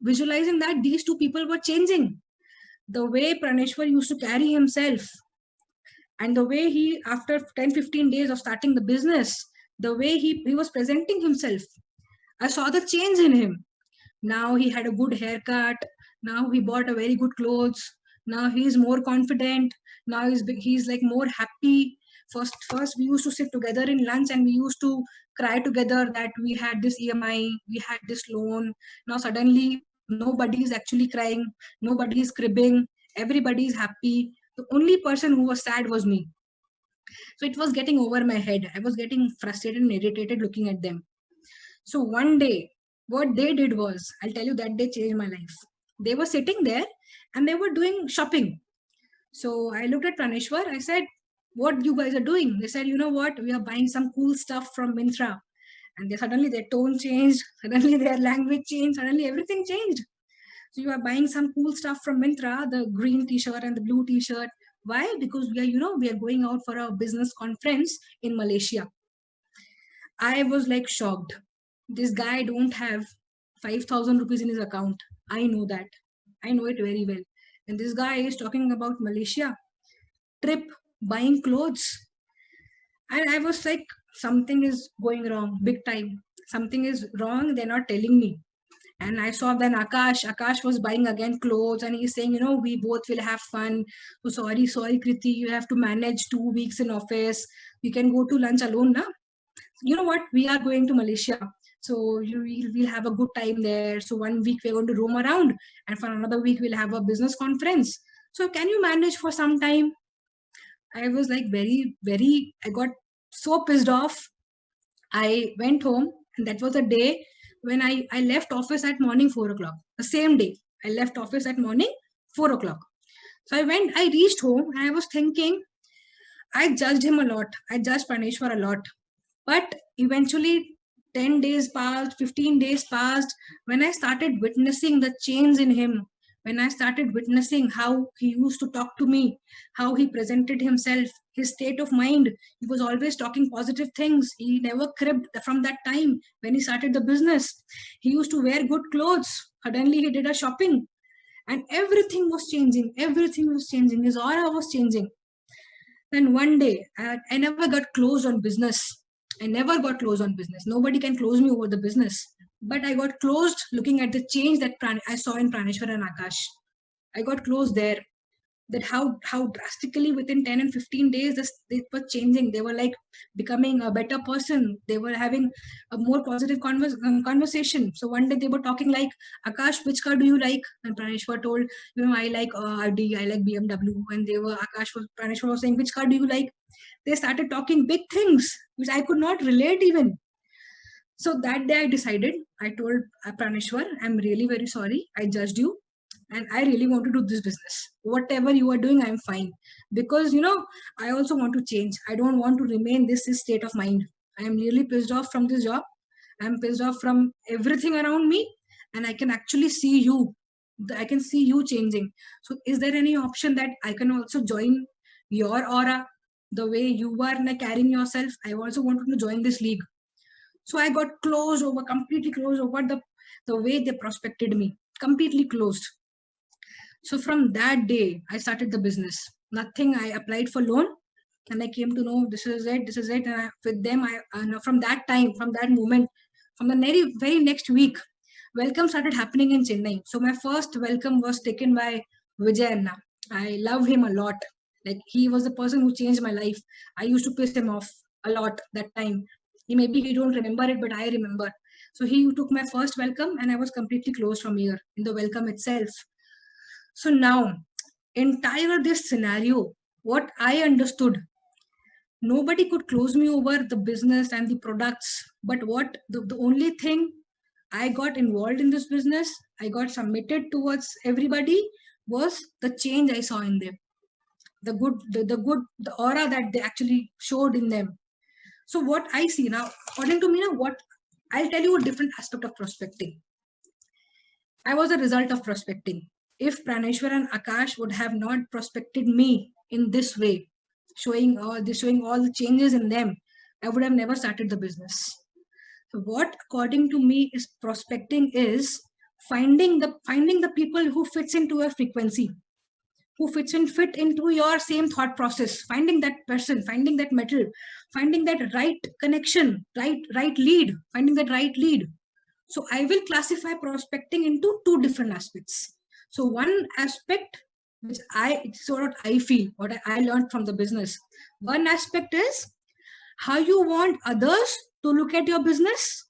visualizing that these two people were changing. The way Praneshwar used to carry himself, and the way he, after 10-15 days of starting the business, the way he was presenting himself, I saw the change in him. Now he had a good haircut. Now he bought a very good clothes. Now he's more confident. Now he's like more happy. First we used to sit together in lunch and we used to cry together that we had this EMI, we had this loan. Now suddenly nobody is actually crying, nobody is cribbing, everybody is happy. The only person who was sad was me. So it was getting over my head. I was getting frustrated and irritated looking at them. So one day, what they did was, I'll tell you, that day changed my life. They were sitting there and they were doing shopping. So I looked at Praneshwar. I said, what you guys are doing? They said, you know what? We are buying some cool stuff from Myntra. And suddenly their tone changed. Suddenly their language changed. Suddenly everything changed. So you are buying some cool stuff from Myntra, the green t-shirt and the blue t-shirt. Why? Because we are going out for a business conference in Malaysia. I was like shocked. This guy don't have 5,000 rupees in his account. I know that. I know it very well. And this guy is talking about Malaysia trip, buying clothes. And I was like, something is going wrong, big time. Something is wrong. They're not telling me. And I saw then Akash was buying again clothes, and he's saying, we both will have fun. So sorry, Kriti, you have to manage 2 weeks in office. You can go to lunch alone, na? You know what? We are going to Malaysia. So we'll have a good time there. So 1 week we're going to roam around, and for another week we'll have a business conference. So can you manage for some time? I was like I got so pissed off. I went home, and that was a day when I left office at morning 4 o'clock. The same day, I left office at morning 4 o'clock. So I reached home and I was thinking, I judged him a lot. I judged Praneshwar a lot. But eventually 10 days passed, 15 days passed. When I started witnessing the change in him, when I started witnessing how he used to talk to me, how he presented himself, his state of mind. He was always talking positive things. He never cribbed from that time when he started the business. He used to wear good clothes. Suddenly he did a shopping and everything was changing. Everything was changing. His aura was changing. Then one day, I never got closed on business. I never got closed on business. Nobody can close me over the business. But I got closed looking at the change that I saw in Praneshwar and Akash. I got closed there. That how drastically within 10 and 15 days they were changing. They were like becoming a better person. They were having a more positive conversation. So one day they were talking like, Akash, which car do you like? And Praneshwar told, I like Audi, I like BMW. And Praneshwar was saying, which car do you like? They started talking big things which I could not relate even. So that day I decided, I told Praneshwar, I'm really very sorry, I judged you and I really want to do this business. Whatever you are doing, I'm fine. Because, I also want to change. I don't want to remain this state of mind. I am really pissed off from this job. I'm pissed off from everything around me. And I can actually see you. I can see you changing. So is there any option that I can also join your aura? The way you are carrying yourself, I also wanted to join this league. So I got completely closed over the way they prospected me. Completely closed. So from that day, I started the business. Nothing. I applied for loan, and I came to know this is it. This is it. And with them, from that moment, from the very next week, welcome started happening in Chennai. So my first welcome was taken by Vijay Anna. I love him a lot. Like he was the person who changed my life. I used to piss him off a lot that time. Maybe he don't remember it, but I remember. So he took my first welcome, and I was completely closed from here in the welcome itself. So now, entire this scenario, what I understood, nobody could close me over the business and the products. But what the only thing I got involved in this business, I got submitted towards everybody, was the change I saw in them, the aura that they actually showed in them. So what I see now, according to me now, what I'll tell you a different aspect of prospecting. I was a result of prospecting. If Praneshwar and Akash would have not prospected me in this way, showing all the changes in them, I would have never started the business. So what, according to me, is prospecting is finding the people who fits into your frequency, who fit into your same thought process, finding that person, finding that metal, finding that right connection, right lead, finding that right lead. So I will classify prospecting into two different aspects. So one aspect, which what I feel, what I learned from the business. One aspect is how you want others to look at your business.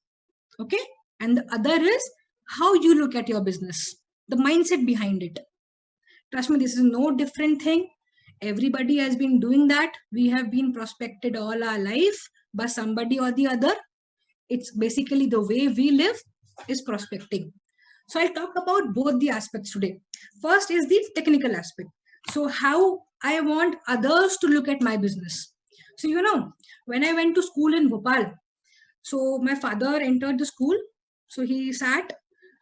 Okay. And the other is how you look at your business, the mindset behind it. Trust me, this is no different thing. Everybody has been doing that. We have been prospected all our life by somebody or the other. It's basically the way we live is prospecting. So I'll talk about both the aspects today. First is the technical aspect. So how I want others to look at my business. So, when I went to school in Bhopal, so my father entered the school. So he sat.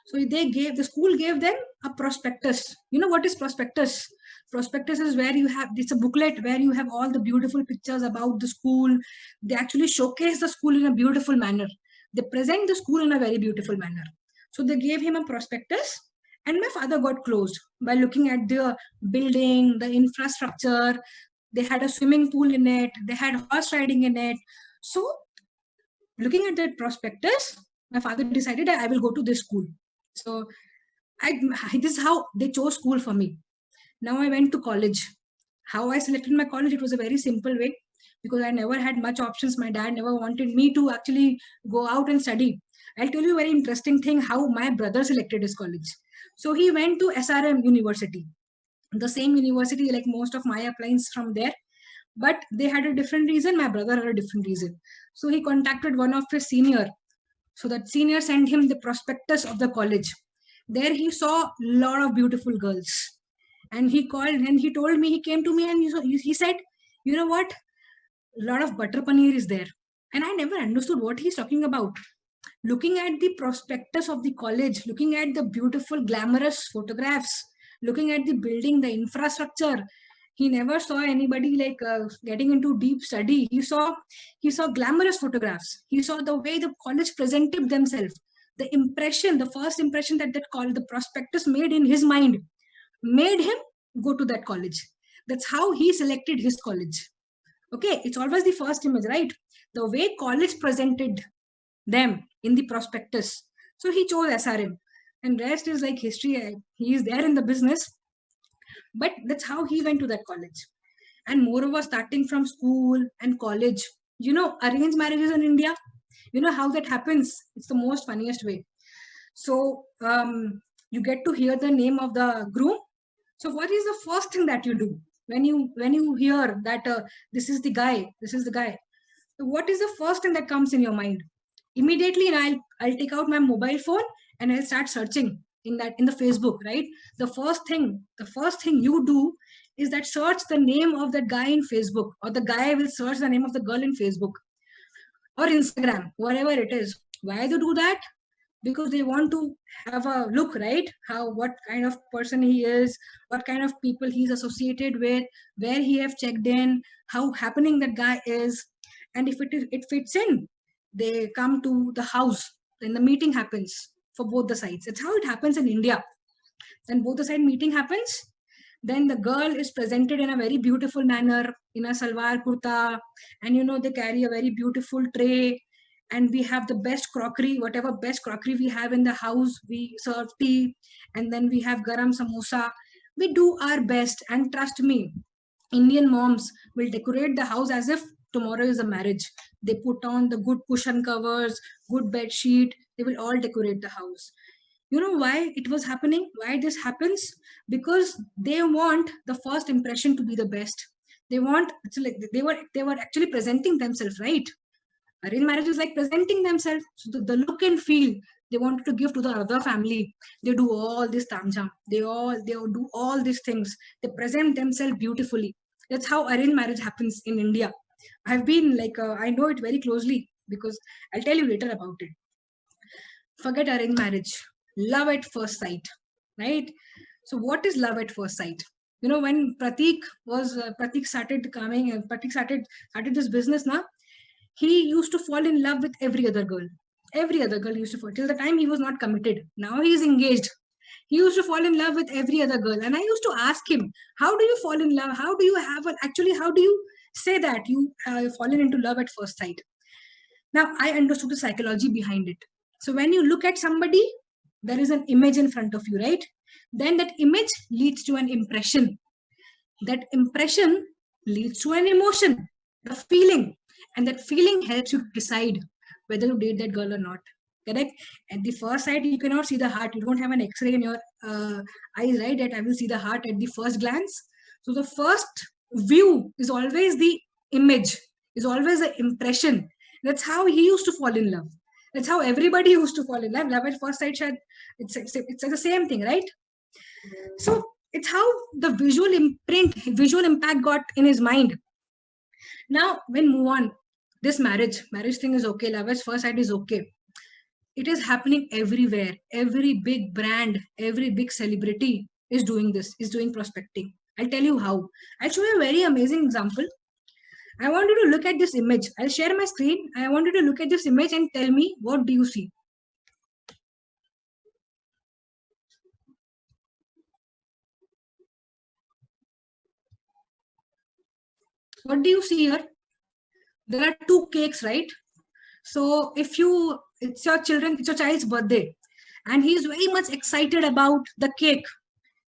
So the school gave them a prospectus. You know what is prospectus? Prospectus is where it's a booklet where you have all the beautiful pictures about the school. They actually showcase the school in a beautiful manner. They present the school in a very beautiful manner. So they gave him a prospectus, and my father got closed by looking at the building, the infrastructure. They had a swimming pool in it. They had horse riding in it. So looking at that prospectus, my father decided I will go to this school. So this is how they chose school for me. Now I went to college. How I selected my college, it was a very simple way because I never had much options. My dad never wanted me to actually go out and study. I'll tell you a very interesting thing how my brother selected his college. So he went to SRM University, the same university, like most of my appliance from there. But they had a different reason. My brother had a different reason. So he contacted one of his senior. So that senior sent him the prospectus of the college. There he saw a lot of beautiful girls. And he called and he told me, he came to me and he said, you know what? A lot of butter paneer is there. And I never understood what he's talking about. Looking at the prospectus of the college, looking at the beautiful, glamorous photographs, looking at the building, the infrastructure, He never saw anybody like getting into deep study. He saw glamorous photographs. He saw the way the college presented themselves. The impression, the first impression that the prospectus made in his mind, made him go to that college. That's how he selected his college. Okay, it's always the first image, right? The way college presented them in the prospectus. So he chose SRM, and rest is like history. He is there in the business, but that's how he went to that college. And moreover, starting from school and college, arranged marriages in India, how that happens. It's the most funniest way. So you get to hear the name of the groom. So what is the first thing that you do when you hear that this is the guy, so what is the first thing that comes in your mind? Immediately, and I'll take out my mobile phone and I'll start searching in the Facebook, right? The first thing you do is that search the name of that guy in Facebook, or the guy will search the name of the girl in Facebook or Instagram, whatever it is. Why do that? Because they want to have a look, right? What kind of person he is, what kind of people he's associated with, where he have checked in, how happening that guy is. And if it fits in, they come to the house, then the meeting happens for both the sides. That's how it happens in India. Then both the side meeting happens. Then the girl is presented in a very beautiful manner in a salwar kurta, and they carry a very beautiful tray, and we have the best crockery, whatever best crockery we have in the house, we serve tea, and then we have garam samosa. We do our best, and trust me, Indian moms will decorate the house as if tomorrow is a marriage. They put on the good cushion covers, good bed sheet. They will all decorate the house. You know why it was happening? Why this happens? Because they want the first impression to be the best. They want, it's like they were actually presenting themselves, right? Arranged marriage is like presenting themselves. So the look and feel they wanted to give to the other family. They do all this tamjam. They do all these things. They present themselves beautifully. That's how arranged marriage happens in India. I've been like, I know it very closely because I'll tell you later about it. Forget arranged marriage. Love at first sight, right? So what is love at first sight? When Pratik started coming, and Pratik started this business now, he used to fall in love with every other girl. Every other girl used to fall till the time he was not committed. Now he is engaged. He used to fall in love with every other girl. And I used to ask him, how do you fall in love? How do you how do you say that you fallen into love at first sight? Now I understood the psychology behind it. So when you look at somebody, there is an image in front of you, right? Then that image leads to an impression. That impression leads to an emotion, a feeling. And that feeling helps you decide whether to date that girl or not. Correct? At the first sight, you cannot see the heart. You don't have an X-ray in your eyes, right? That I will see the heart at the first glance. So the first view is always the image, is always the impression. That's how he used to fall in love. That's how everybody used to fall in love. Love at first sight, it's the same thing, right? So it's how the visual impact got in his mind. Now, when move on, this marriage thing is okay. Love at first sight is okay. It is happening everywhere. Every big brand, every big celebrity is doing this, is doing prospecting. I'll tell you how. I'll show you a very amazing example. I want you to look at this image. I'll share my screen. I want you to look at this image and tell me, what do you see? What do you see here? There are two cakes, right? So it's your child's birthday, and he's very much excited about the cake,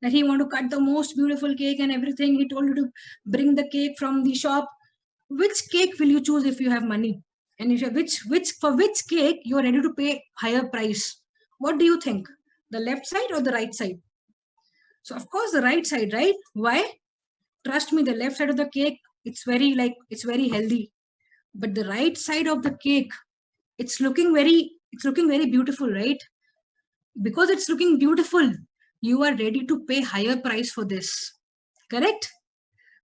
that he want to cut the most beautiful cake and everything. He told you to bring the cake from the shop. Which cake will you choose if you have money? And if you for which cake you are ready to pay higher price? What do you think? The left side or the right side? So of course the right side, right? Why? Trust me, the left side of the cake, it's very healthy. But the right side of the cake, it's looking very beautiful, right? Because it's looking beautiful, you are ready to pay higher price for this. Correct?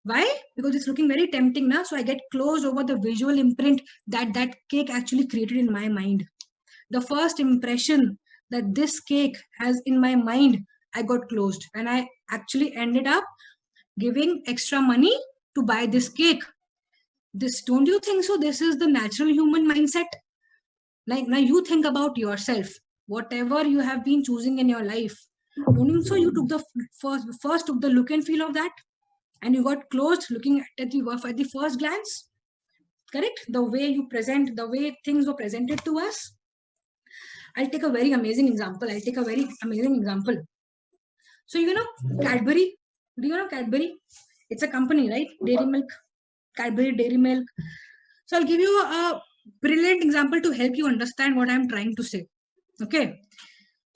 Why? Because it's looking very tempting now. So I get closed over the visual imprint that cake actually created in my mind. The first impression that this cake has in my mind, I got closed, and I actually ended up giving extra money to buy this cake. This, don't you think so? This is the natural human mindset. Like, now you think about yourself, whatever you have been choosing in your life. Don't you think so? You took the first took the look and feel of that, and you got closed looking at the first glance. Correct? The way you present, the way things were presented to us. I'll take a very amazing example. So, you know, Cadbury. Do you know Cadbury? It's a company, right? Dairy Milk. Cadbury Dairy Milk. So I'll give you a brilliant example to help you understand what I'm trying to say. Okay.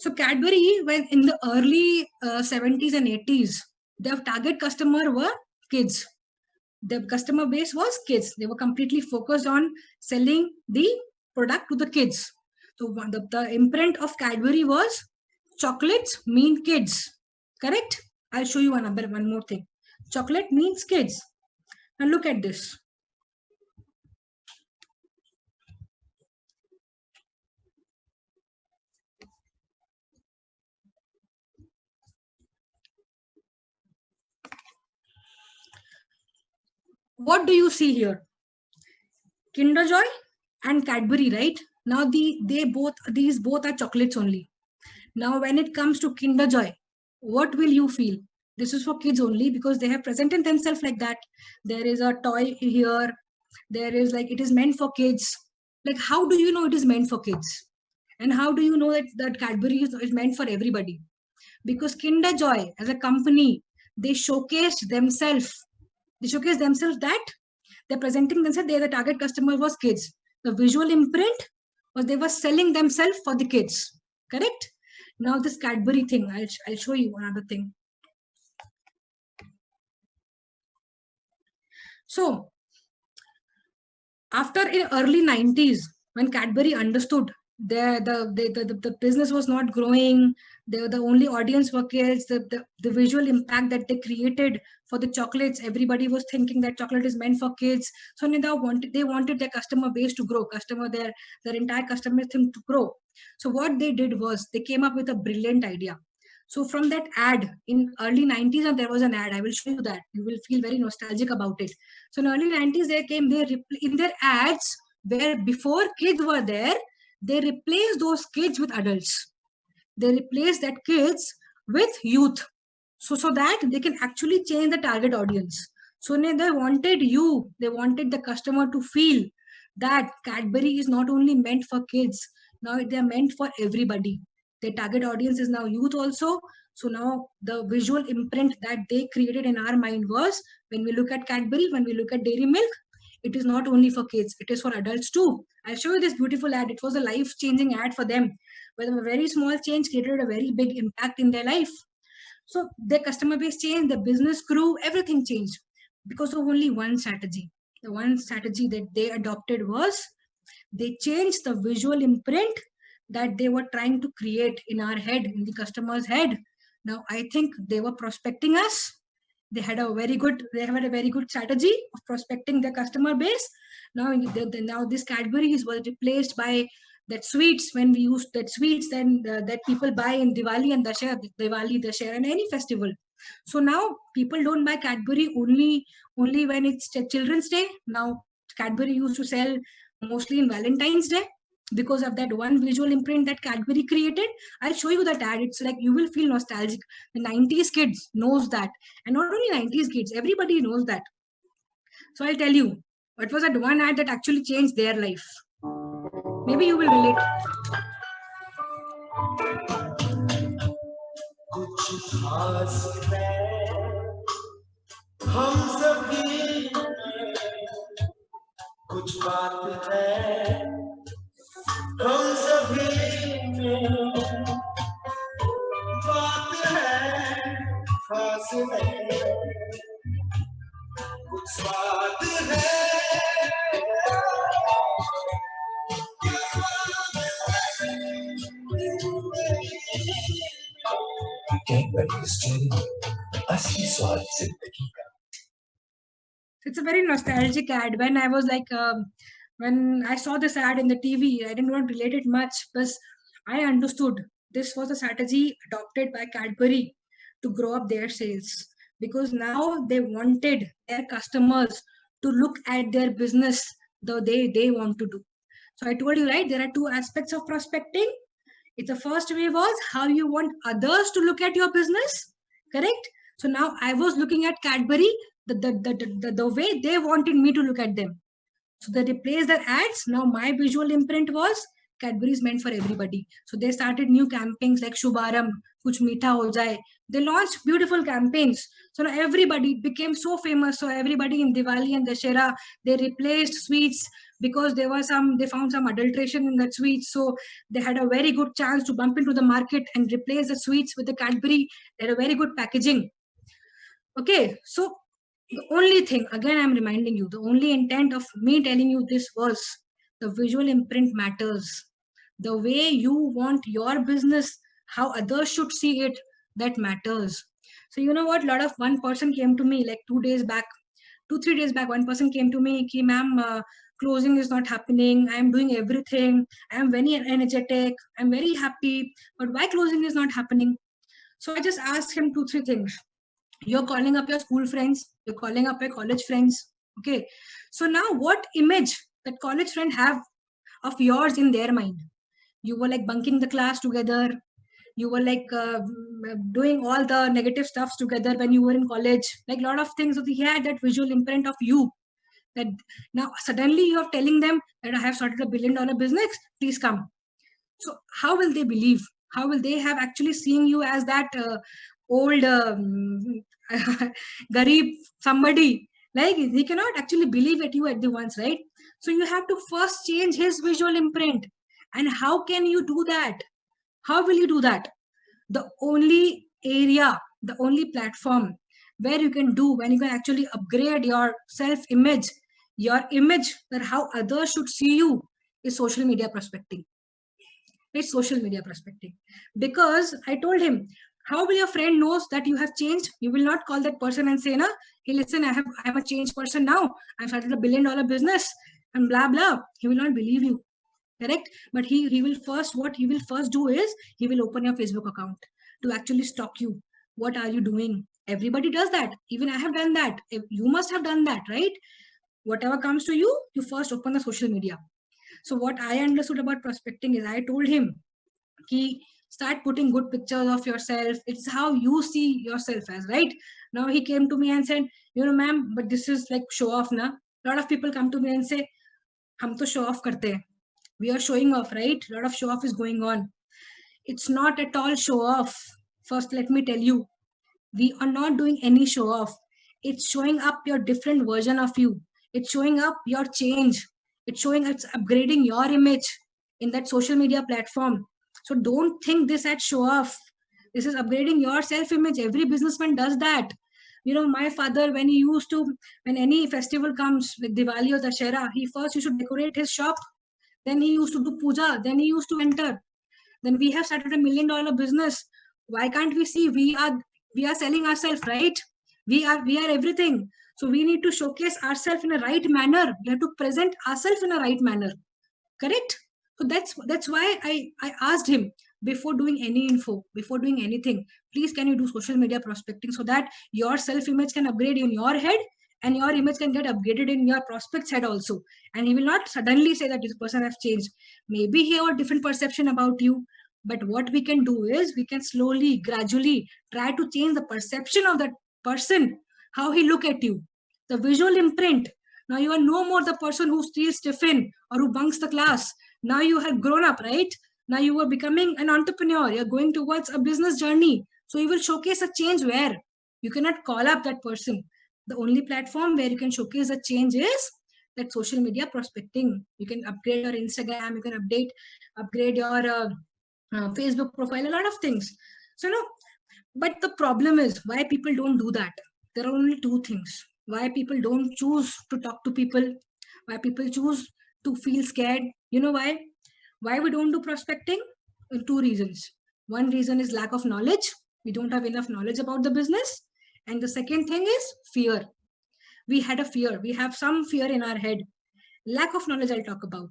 So Cadbury, when in the early 70s and 80s, their target customer were kids. The customer base was kids. They were completely focused on selling the product to the kids. So the imprint of Cadbury was chocolates mean kids. Correct? I'll show you one more thing. Chocolate means kids. Now look at this. What do you see here? Kinder Joy and Cadbury, right? Now these both are chocolates only. Now when it comes to Kinder Joy, what will you feel? This is for kids only because they have presented themselves like that. There is a toy here. There is like, it is meant for kids. Like, how do you know it is meant for kids? And how do you know that Cadbury is meant for everybody? Because Kinder Joy as a company, they showcased themselves. They showcased themselves that they're presenting themselves. The target customer was kids. The visual imprint was they were selling themselves for the kids. Correct? Now this Cadbury thing, I'll show you another thing. So after in early 90s, when Cadbury understood the business was not growing, the only audience were kids, the visual impact that they created for the chocolates, everybody was thinking that chocolate is meant for kids. So they wanted their customer base to grow, their entire customer thing to grow. So what they did was they came up with a brilliant idea. So from that ad in early 90s, and there was an ad, I will show you that. You will feel very nostalgic about it. So in early 90s, in their ads, where before kids were there, they replaced those kids with adults. They replaced that kids with youth. So that they can actually change the target audience. So they wanted the customer to feel that Cadbury is not only meant for kids, now they are meant for everybody. Their target audience is now youth also. So now the visual imprint that they created in our mind was, when we look at Cadbury, when we look at Dairy Milk, it is not only for kids, it is for adults too. I'll show you this beautiful ad. It was a life-changing ad for them, where a very small change created a very big impact in their life. So their customer base changed, the business grew, everything changed because of only one strategy. The one strategy that they adopted was they changed the visual imprint that they were trying to create in our head, in the customer's head. Now, I think they were prospecting us. They had a very good strategy of prospecting their customer base. Now this Cadbury was replaced by that sweets, when we used that sweets then that people buy in Diwali and Dussehra and any festival. So now people don't buy Cadbury only when it's Children's Day. Now Cadbury used to sell mostly in Valentine's Day because of that one visual imprint that Cadbury created. I'll show you that ad. It's like you will feel nostalgic. The 90s kids knows that, and not only 90s kids, everybody knows that. So I'll tell you, what was that one ad that actually changed their life? Maybe you will relate. कुछ खास है हम सभी कुछ बात है हम सभी में बात है खास है कुछ बात है It's a very nostalgic ad. When I was like, when I saw this ad in the TV, I didn't want to relate it much, but I understood this was a strategy adopted by Cadbury to grow up their sales. because now they wanted their customers to look at their business the way they want to do. So I told you, right, there are two aspects of prospecting. It's the first way was how you want others to look at your business, correct? So now I was looking at Cadbury the way they wanted me to look at them. So they replaced their ads. Now my visual imprint was Cadbury is meant for everybody. So they started new campaigns like Shubharam, Kuch Meetha Ho Jaye. They launched beautiful campaigns. So now everybody became so famous. So everybody in Diwali and Dashera, they replaced sweets because they found some adulteration in that sweets. So they had a very good chance to bump into the market and replace the sweets with the Cadbury. They had a very good packaging. Okay, so the only thing, again, I'm reminding you, the only intent of me telling you this was the visual imprint matters. The way you want your business, how others should see it, that matters. So you know what? One person came to me like 2 days back, 2-3 days back. One person came to me, ki, ma'am, closing is not happening. I am doing everything. I am very energetic. I'm very happy. But why closing is not happening? So I just asked him 2-3 things. You're calling up your school friends, you're calling up your college friends. Okay. So now what image that college friend have of yours in their mind? You were like bunking the class together. You were like doing all the negative stuffs together when you were in college. Like a lot of things. So he had that visual imprint of you. That now suddenly you're telling them that I have started $1 billion business. Please come. So how will they believe? How will they have actually seen you as that old garib somebody? Like he cannot actually believe at you at the once, right? So you have to first change his visual imprint. And how can you do that? How will you do that? The only area, the only platform where you can do, when you can actually upgrade your self-image, your image, that how others should see you, is social media prospecting. It's social media prospecting. Because I told him, how will your friend knows that you have changed? You will not call that person and say, "Na, hey, listen, I'm a changed person now. I've started $1 billion business and blah blah." He will not believe you, correct? But he will first, what he will first do is he will open your Facebook account to actually stalk you. What are you doing? Everybody does that. Even I have done that. You must have done that, right? Whatever comes to you, you first open the social media. So what I understood about prospecting is I told him, start putting good pictures of yourself. It's how you see yourself as, right? Now he came to me and said, ma'am, but this is like show off, na? A lot of people come to me and say, hum to show off karte hain. We are showing off, right? A lot of show off is going on. It's not at all show off. First, let me tell you, we are not doing any show off. It's showing up your different version of you. It's showing up your change. It's upgrading your image in that social media platform. So don't think this at show off. This is upgrading your self-image. Every businessman does that. My father, when any festival comes with Diwali or Dashera, he first used to decorate his shop. Then he used to do puja. Then he used to enter. Then we have started $1 million business. Why can't we see we are selling ourselves, right? We are everything. So we need to showcase ourselves in a right manner. We have to present ourselves in a right manner. Correct? So that's why I asked him, before doing any info, before doing anything, please can you do social media prospecting so that your self-image can upgrade in your head and your image can get upgraded in your prospect's head also. And he will not suddenly say that this person has changed. Maybe he have a different perception about you. But what we can do is we can slowly, gradually try to change the perception of that person, how he look at you, the visual imprint. Now you are no more the person who steals tiffin or who bunks the class. Now you have grown up, right? Now you are becoming an entrepreneur. You're going towards a business journey. So you will showcase a change where you cannot call up that person. The only platform where you can showcase a change is that social media prospecting. You can upgrade your Instagram. You can upgrade your Facebook profile, a lot of things. So but the problem is why people don't do that. There are only two things. Why people don't choose to talk to people, why people choose to feel scared. You know why? Why we don't do prospecting? Two reasons. One reason is lack of knowledge. We don't have enough knowledge about the business. And the second thing is fear. We had a fear. We have some fear in our head. Lack of knowledge I'll talk about.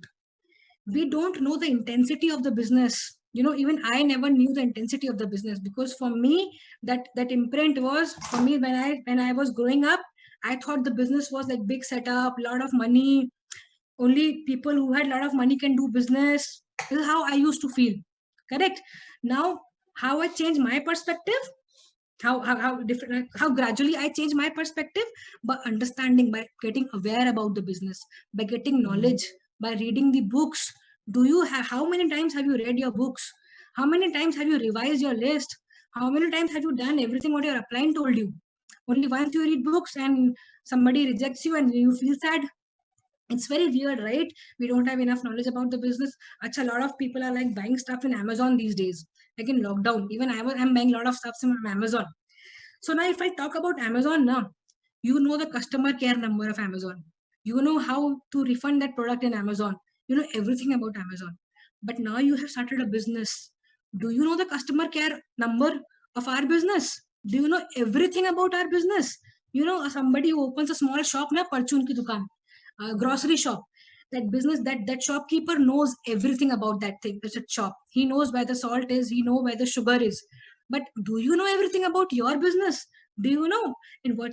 We don't know the intensity of the business. Even I never knew the intensity of the business, because for me, that imprint was for me when I was growing up. I thought the business was like big setup, lot of money, only people who had a lot of money can do business. This is how I used to feel. Correct. Now, how I changed my perspective, how different, how gradually I changed my perspective by understanding, by getting aware about the business, by getting knowledge, by reading the books. Do you have, how many times have you read your books? How many times have you revised your list? How many times have you done everything what your upline told you? Only once you read books and somebody rejects you and you feel sad. It's very weird, right? We don't have enough knowledge about the business. A lot of people are like buying stuff in Amazon these days, like in lockdown. Even I'm buying a lot of stuff from Amazon. So now if I talk about Amazon now, you know the customer care number of Amazon. You know how to refund that product in Amazon. You know everything about Amazon. But now you have started a business. Do you know the customer care number of our business? Do you know everything about our business? Somebody who opens a small shop na, Parchun ki dukan, grocery shop. That business, that shopkeeper knows everything about that thing. It's a shop. He knows where the salt is. He knows where the sugar is. But do you know everything about your business? Do you know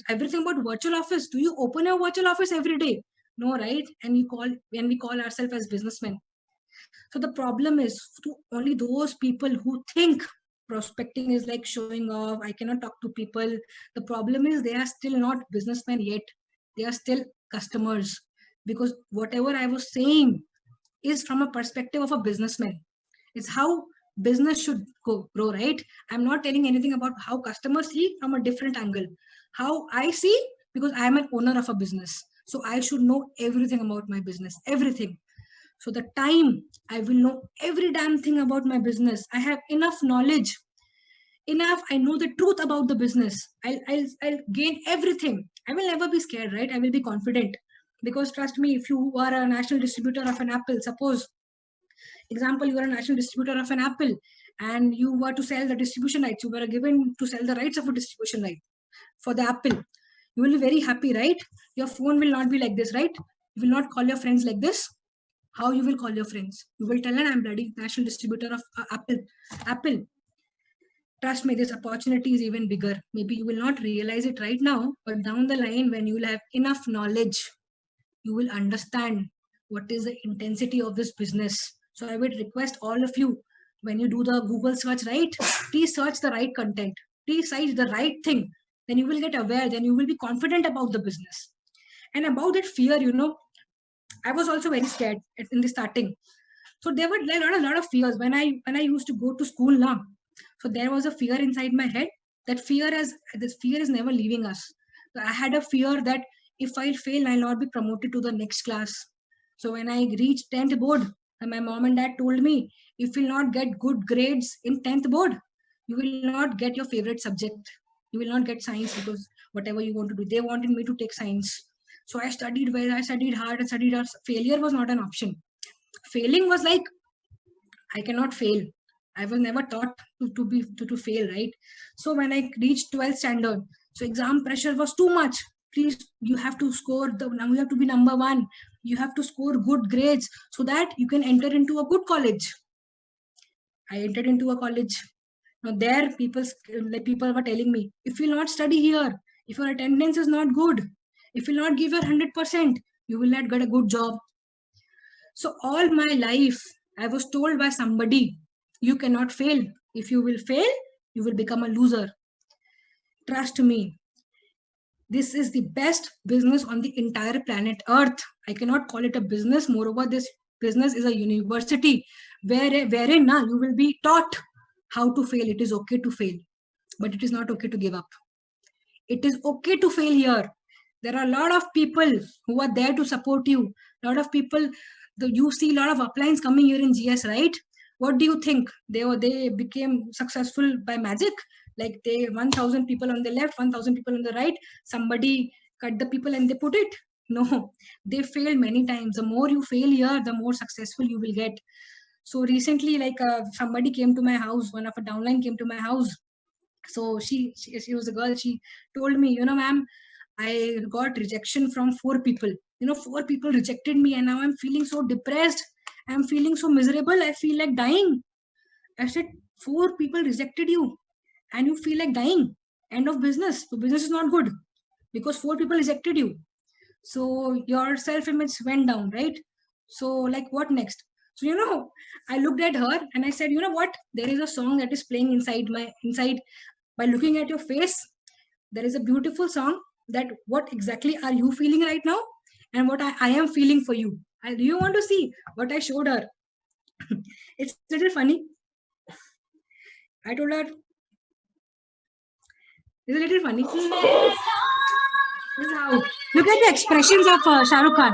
everything about virtual office? Do you open a virtual office every day? No, right? And we call ourselves as businessmen. So the problem is to only those people who think prospecting is like showing off. I cannot talk to people. The problem is they are still not businessmen yet. They are still customers, because whatever I was saying is from a perspective of a businessman. It's how business should grow, right? I'm not telling anything about how customers see from a different angle. How I see, because I am an owner of a business. So I should know everything about my business, everything. So the time I will know every damn thing about my business. I have enough knowledge, enough. I know the truth about the business. I'll gain everything. I will never be scared, right? I will be confident, because trust me, if you are a national distributor of an apple, suppose example, you are a national distributor of an apple and you were to sell the distribution rights, you were given to sell the rights of a distribution right for the apple, you will be very happy, right? Your phone will not be like this, right? You will not call your friends like this. How you will call your friends? You will tell them, I'm bloody national distributor of apple. Trust me, this opportunity is even bigger. Maybe you will not realize it right now, but down the line, when you will have enough knowledge, you will understand what is the intensity of this business. So I would request all of you, when you do the Google search, right, please search the right content, please search the right thing. Then you will get aware, then you will be confident about the business. And about that fear, I was also very scared in the starting. So there were a lot of fears when I used to go to school now. So there was a fear inside my head. This fear is never leaving us. So I had a fear that if I fail, I'll not be promoted to the next class. So when I reached 10th board, and my mom and dad told me, if you'll not get good grades in 10th board, you will not get your favorite subject. You will not get science, because whatever you want to do, they wanted me to take science. So I studied well, I studied hard, and studied hard. Failure was not an option. Failing was like, I cannot fail. I was never taught to fail, right? So when I reached 12th standard, so exam pressure was too much. Please, you have to score you have to be number one. You have to score good grades so that you can enter into a good college. I entered into a college. Now there, people were telling me, if you will not study here, if your attendance is not good, if you will not give your 100%, you will not get a good job. So all my life, I was told by somebody, you cannot fail. If you will fail, you will become a loser. Trust me, this is the best business on the entire planet Earth. I cannot call it a business. Moreover, this business is a university wherein now you will be taught how to fail. It is okay to fail, but it is not okay to give up. It is okay to fail here. There are a lot of people who are there to support you. A lot of people, you see a lot of uplines coming here in GS, right? What do you think? They became successful by magic? Like 1,000 people on the left, 1,000 people on the right. Somebody cut the people and they put it. No, they failed many times. The more you fail here, the more successful you will get. So recently, somebody came to my house. One of a downline came to my house. So she was a girl. She told me, ma'am, I got rejection from 4 people. 4 people rejected me, and now I'm feeling so depressed. I'm feeling so miserable. I feel like dying. I said, 4 people rejected you and you feel like dying. End of business. So business is not good because 4 people rejected you. So your self-image went down, right? So like what next? So I looked at her and I said, you know what? There is a song that is playing inside by looking at your face. There is a beautiful song that what exactly are you feeling right now and what I am feeling for you. Do you want to see what I showed her? It's a little funny. I told her, it's a little funny. This is how. Look at the expressions of Shah Rukh Khan.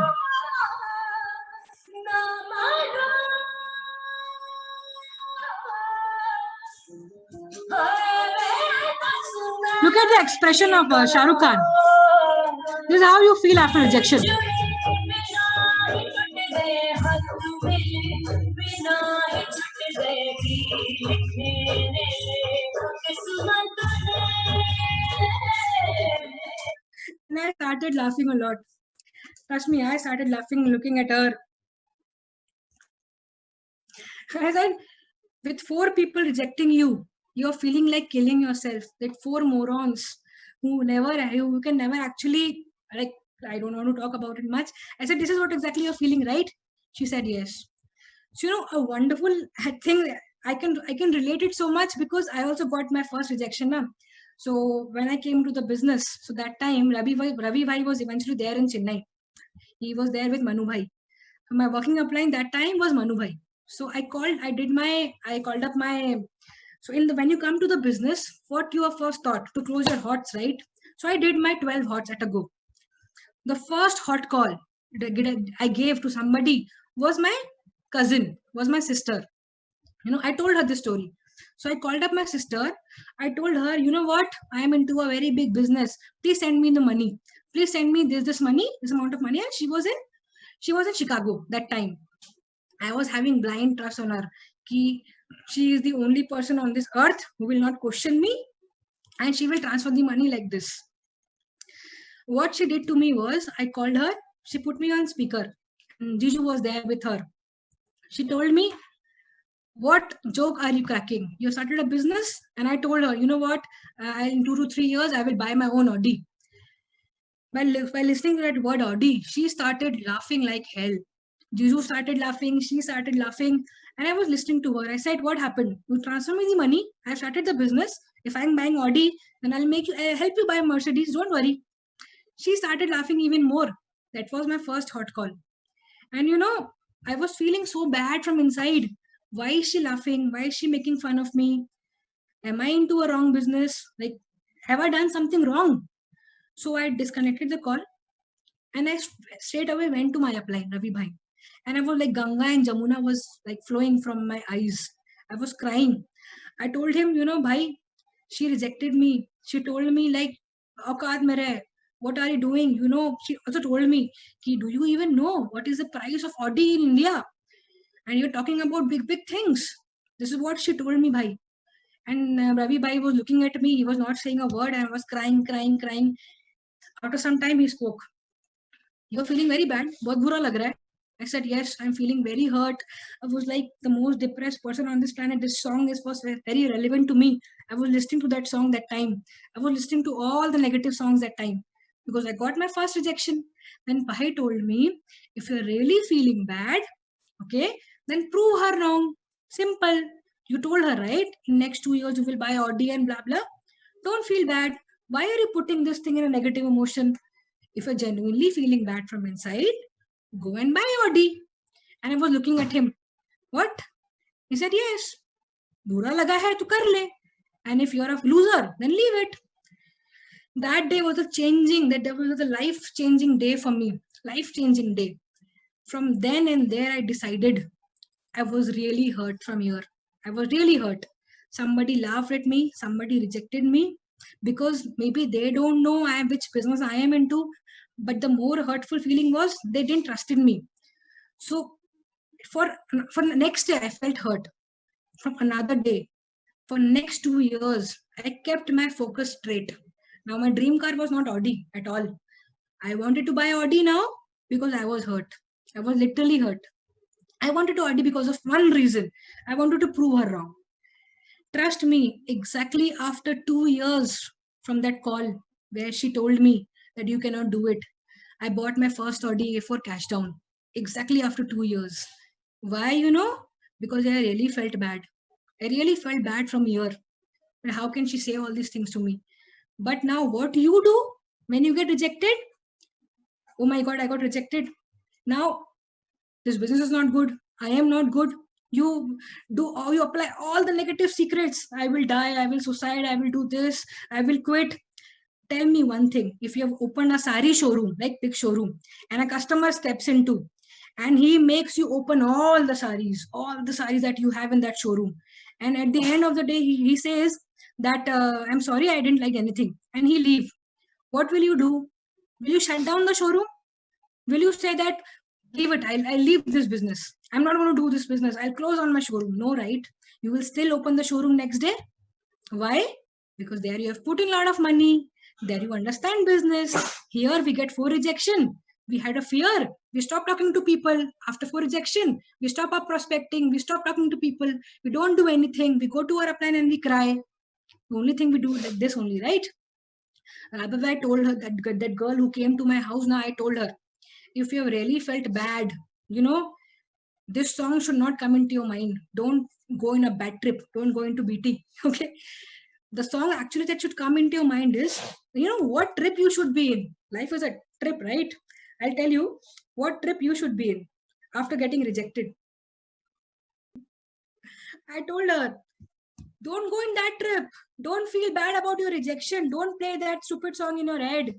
Look at the expression of Shah Rukh Khan. This is how you feel after rejection. And I started laughing a lot. Trust me, I started laughing looking at her. I said, with 4 people rejecting you, you're feeling like killing yourself. That 4 morons who can never actually, like, I don't want to talk about it much. I said, this is what exactly you're feeling, right? She said, yes. So, a wonderful thing, I can relate it so much because I also got my first rejection now. So when I came to the business, so that time Ravi Bhai was eventually there in Chennai. He was there with Manu Bhai. My working upline that time was Manu Bhai. So I called up my, so when you come to the business, what you are first taught to close your hots, right? So I did my 12 hots at a go. The first hot call I gave to somebody was my cousin, was my sister. I told her this story. So I called up my sister. I told her, you know what? I am into a very big business. Please send me the money. Please send me this money, this amount of money. And she was in Chicago that time. I was having blind trust on her. She is the only person on this earth who will not question me, and she will transfer the money like this. What she did to me was, I called her. She put me on speaker. And Jiju was there with her. She told me, what joke are you cracking? You started a business? And I told her, you know what? In 2 to 3 years, I will buy my own Audi. By listening to that word Audi, she started laughing like hell. Jiju started laughing. She started laughing. And I was listening to her. I said, what happened? You transfer me the money. I started the business. If I'm buying Audi, then I'll help you buy Mercedes. Don't worry. She started laughing even more. That was my first hot call. And I was feeling so bad from inside. Why is she laughing? Why is she making fun of me? Am I into a wrong business? Like, have I done something wrong? So I disconnected the call and I straight away went to my upline, Ravi Bhai. And I was like, Ganga and Jamuna was like flowing from my eyes. I was crying. I told him, Bhai, she rejected me. She told me like, Aukaat mein rahe. What are you doing? She also told me, do you even know what is the price of Audi in India? And you're talking about big, big things. This is what she told me, bhai. And Ravi Bhai was looking at me. He was not saying a word. I was crying. After some time, he spoke. You're feeling very bad. Bahut bura lag raha hai. I said, yes, I'm feeling very hurt. I was like the most depressed person on this planet. This song was very relevant to me. I was listening to that song that time. I was listening to all the negative songs that time because I got my first rejection. Then Bhai told me, if you're really feeling bad, okay, then prove her wrong. Simple. You told her, right? In next 2 years, you will buy Audi and blah, blah. Don't feel bad. Why are you putting this thing in a negative emotion? If you're genuinely feeling bad from inside, go and buy Audi. And I was looking at him. What? He said, yes. Bura laga hai, tu kar le. And if you're a loser, then leave it. That day was a life-changing day for me. Life-changing day. From then and there, I decided I was really hurt from here. I was really hurt. Somebody laughed at me. Somebody rejected me because maybe they don't know which business I am into. But the more hurtful feeling was they didn't trust in me. So for the next day, I felt hurt. From another day, for next 2 years, I kept my focus straight. Now my dream car was not Audi at all. I wanted to buy Audi now because I was hurt. I was literally hurt. I wanted to Audi because of one reason. I wanted to prove her wrong. Trust me, exactly after 2 years from that call where she told me that you cannot do it, I bought my first Audi A4 cash down. Exactly after 2 years. Why, Because I really felt bad. I really felt bad from here. And how can she say all these things to me? But now what you do when you get rejected? Oh my God, I got rejected. Now this business is not good. I am not good. You you apply all the negative secrets. I will die. I will suicide. I will do this. I will quit. Tell me one thing. If you have opened a sari showroom, like big showroom, and a customer steps into, and he makes you open all the saris that you have in that showroom, and at the end of the day, he says that I'm sorry, I didn't like anything, and he leave. What will you do? Will you shut down the showroom? Will you say that leave it, I'll leave this business, I'm not going to do this business, I'll close on my showroom? No, right? You will still open the showroom next day. Why? Because there you have put in a lot of money, there you understand business. Here we get 4 rejection, we had a fear, we stop talking to people. After 4 rejection, we stop up prospecting, we stop talking to people, we don't do anything, we go to our upline and we cry. The only thing we do like this only, right? I told her that girl who came to my house, now I told her, if you have really felt bad, this song should not come into your mind. Don't go in a bad trip. Don't go into BT. Okay. The song actually that should come into your mind is, what trip you should be in. Life is a trip, right? I'll tell you what trip you should be in after getting rejected. I told her, don't go in that trip. Don't feel bad about your rejection. Don't play that stupid song in your head.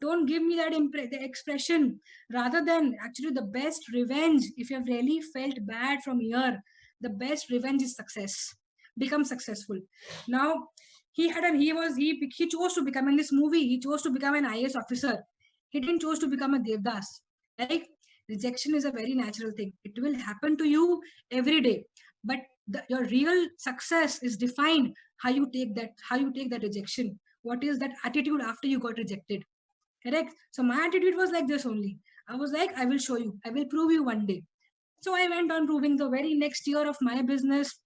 Don't give me that the expression. Rather than, actually, the best revenge, if you have really felt bad from here, the best revenge is success. Become successful. Now, he chose to become in this movie. He chose to become an IAS officer. He didn't choose to become a Devdas. Like, rejection is a very natural thing. It will happen to you every day. But your real success is defined how you take that rejection. What is that attitude after you got rejected? Correct? So my attitude was like this only. I was like, I will show you. I will prove you one day. So I went on proving. The very next year of my business,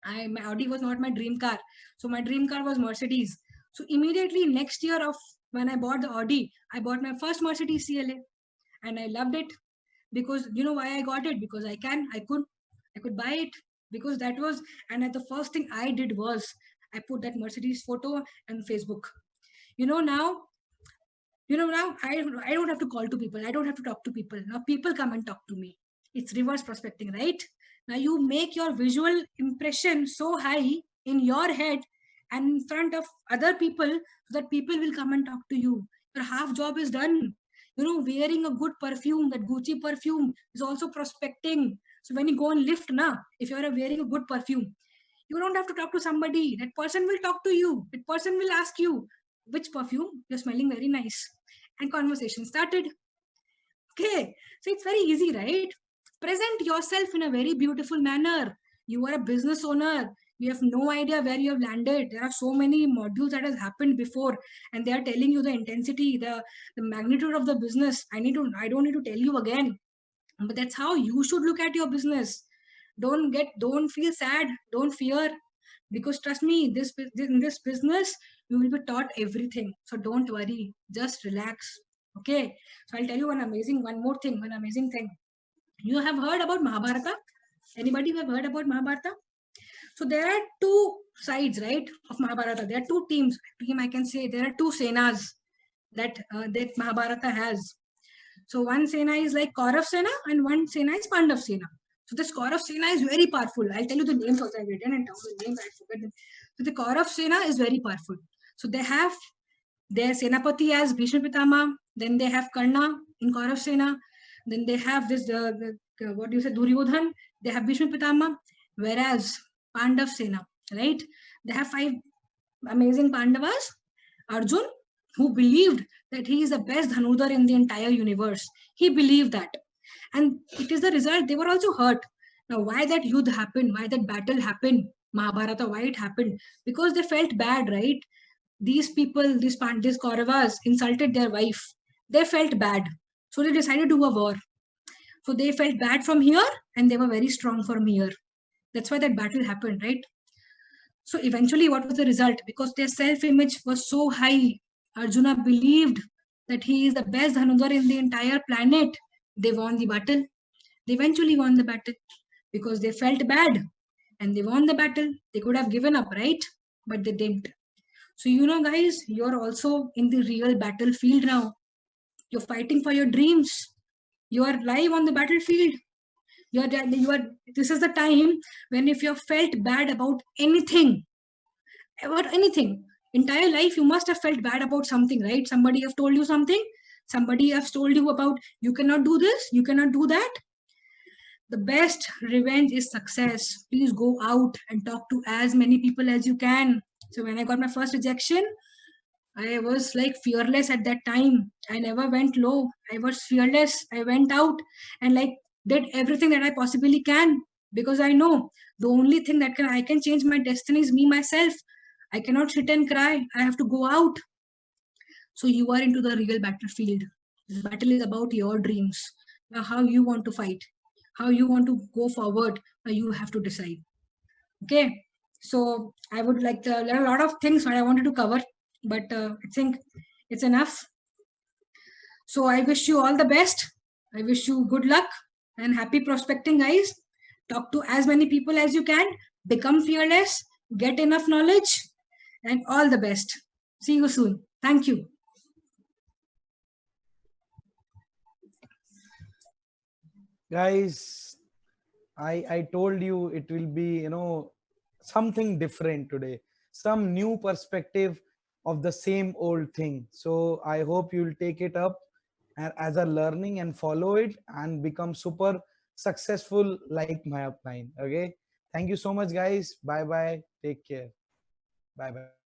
my Audi was not my dream car. So my dream car was Mercedes. So immediately next year of when I bought the Audi, I bought my first Mercedes CLA. And I loved it. Because you know why I got it? Because I could buy it. Because that was, and the first thing I did was I put that Mercedes photo on Facebook. Now I don't have to call to people. I don't have to talk to people. Now people come and talk to me. It's reverse prospecting, right? Now you make your visual impression so high in your head and in front of other people so that people will come and talk to you. Your half job is done. Wearing a good perfume, that Gucci perfume is also prospecting. So when you go on lift, if you are wearing a good perfume, you don't have to talk to somebody. That person will talk to you. That person will ask you, which perfume? You're smelling very nice. And conversation started. Okay. So it's very easy, right? Present yourself in a very beautiful manner. You are a business owner. You have no idea where you have landed. There are so many modules that has happened before, and they are telling you the intensity, the magnitude of the business. I don't need to tell you again. But that's how you should look at your business. Don't feel sad. Don't fear. Because trust me, in this business, you will be taught everything. So don't worry. Just relax. Okay. So I'll tell you one amazing thing. You have heard about Mahabharata? Anybody who have heard about Mahabharata? So there are 2 sides, right, of Mahabharata. There are 2 teams. I can say there are 2 senas that Mahabharata has. So one Sena is like Kaurav Sena and one Sena is Pandav Sena. So this Kaurav Sena is very powerful. I'll tell you the names also. I've written and down the names. I forget them. So the Kaurav Sena is very powerful. So they have their Senapati as Bhishma Pitama. Then they have Karna in Kaurav Sena. Then they have this, Duryodhan. They have Bhishma Pitama. Whereas Pandav Sena, right? They have 5 amazing Pandavas. Arjun, who believed that he is the best Dhanurdhar in the entire universe. He believed that. And it is the result. They were also hurt. Now, why that yudh happened? Why that battle happened? Mahabharata, why it happened? Because they felt bad, right? These people, these Kauravas insulted their wife. They felt bad. So they decided to do a war. So they felt bad from here and they were very strong from here. That's why that battle happened, right? So eventually, what was the result? Because their self-image was so high, Arjuna believed that he is the best Dhanudhar in the entire planet. They won the battle. They eventually won the battle because they felt bad and they won the battle. They could have given up, right? But they didn't. So, guys, you're also in the real battlefield now. You're fighting for your dreams. You are live on the battlefield. This is the time when if you have felt bad about anything, entire life, you must have felt bad about something, right? Somebody have told you something. Somebody has told you about you cannot do this, you cannot do that. The best revenge is success. Please go out and talk to as many people as you can. So when I got my first rejection, I was like fearless at that time. I never went low. I was fearless. I went out and like did everything that I possibly can, because I know the only thing that I can change my destiny is me myself. I cannot sit and cry. I have to go out. So you are into the real battlefield. The battle is about your dreams. Now how you want to fight, how you want to go forward, you have to decide. Okay. So I would like to, there are a lot of things that I wanted to cover, but I think it's enough. So I wish you all the best. I wish you good luck and happy prospecting, guys. Talk to as many people as you can. Become fearless. Get enough knowledge. And all the best. See you soon. Thank you. Guys, I told you it will be, something different today, some new perspective of the same old thing. So I hope you'll take it up as a learning and follow it and become super successful like my upline. Okay. Thank you so much, guys. Bye bye. Take care. Bye bye.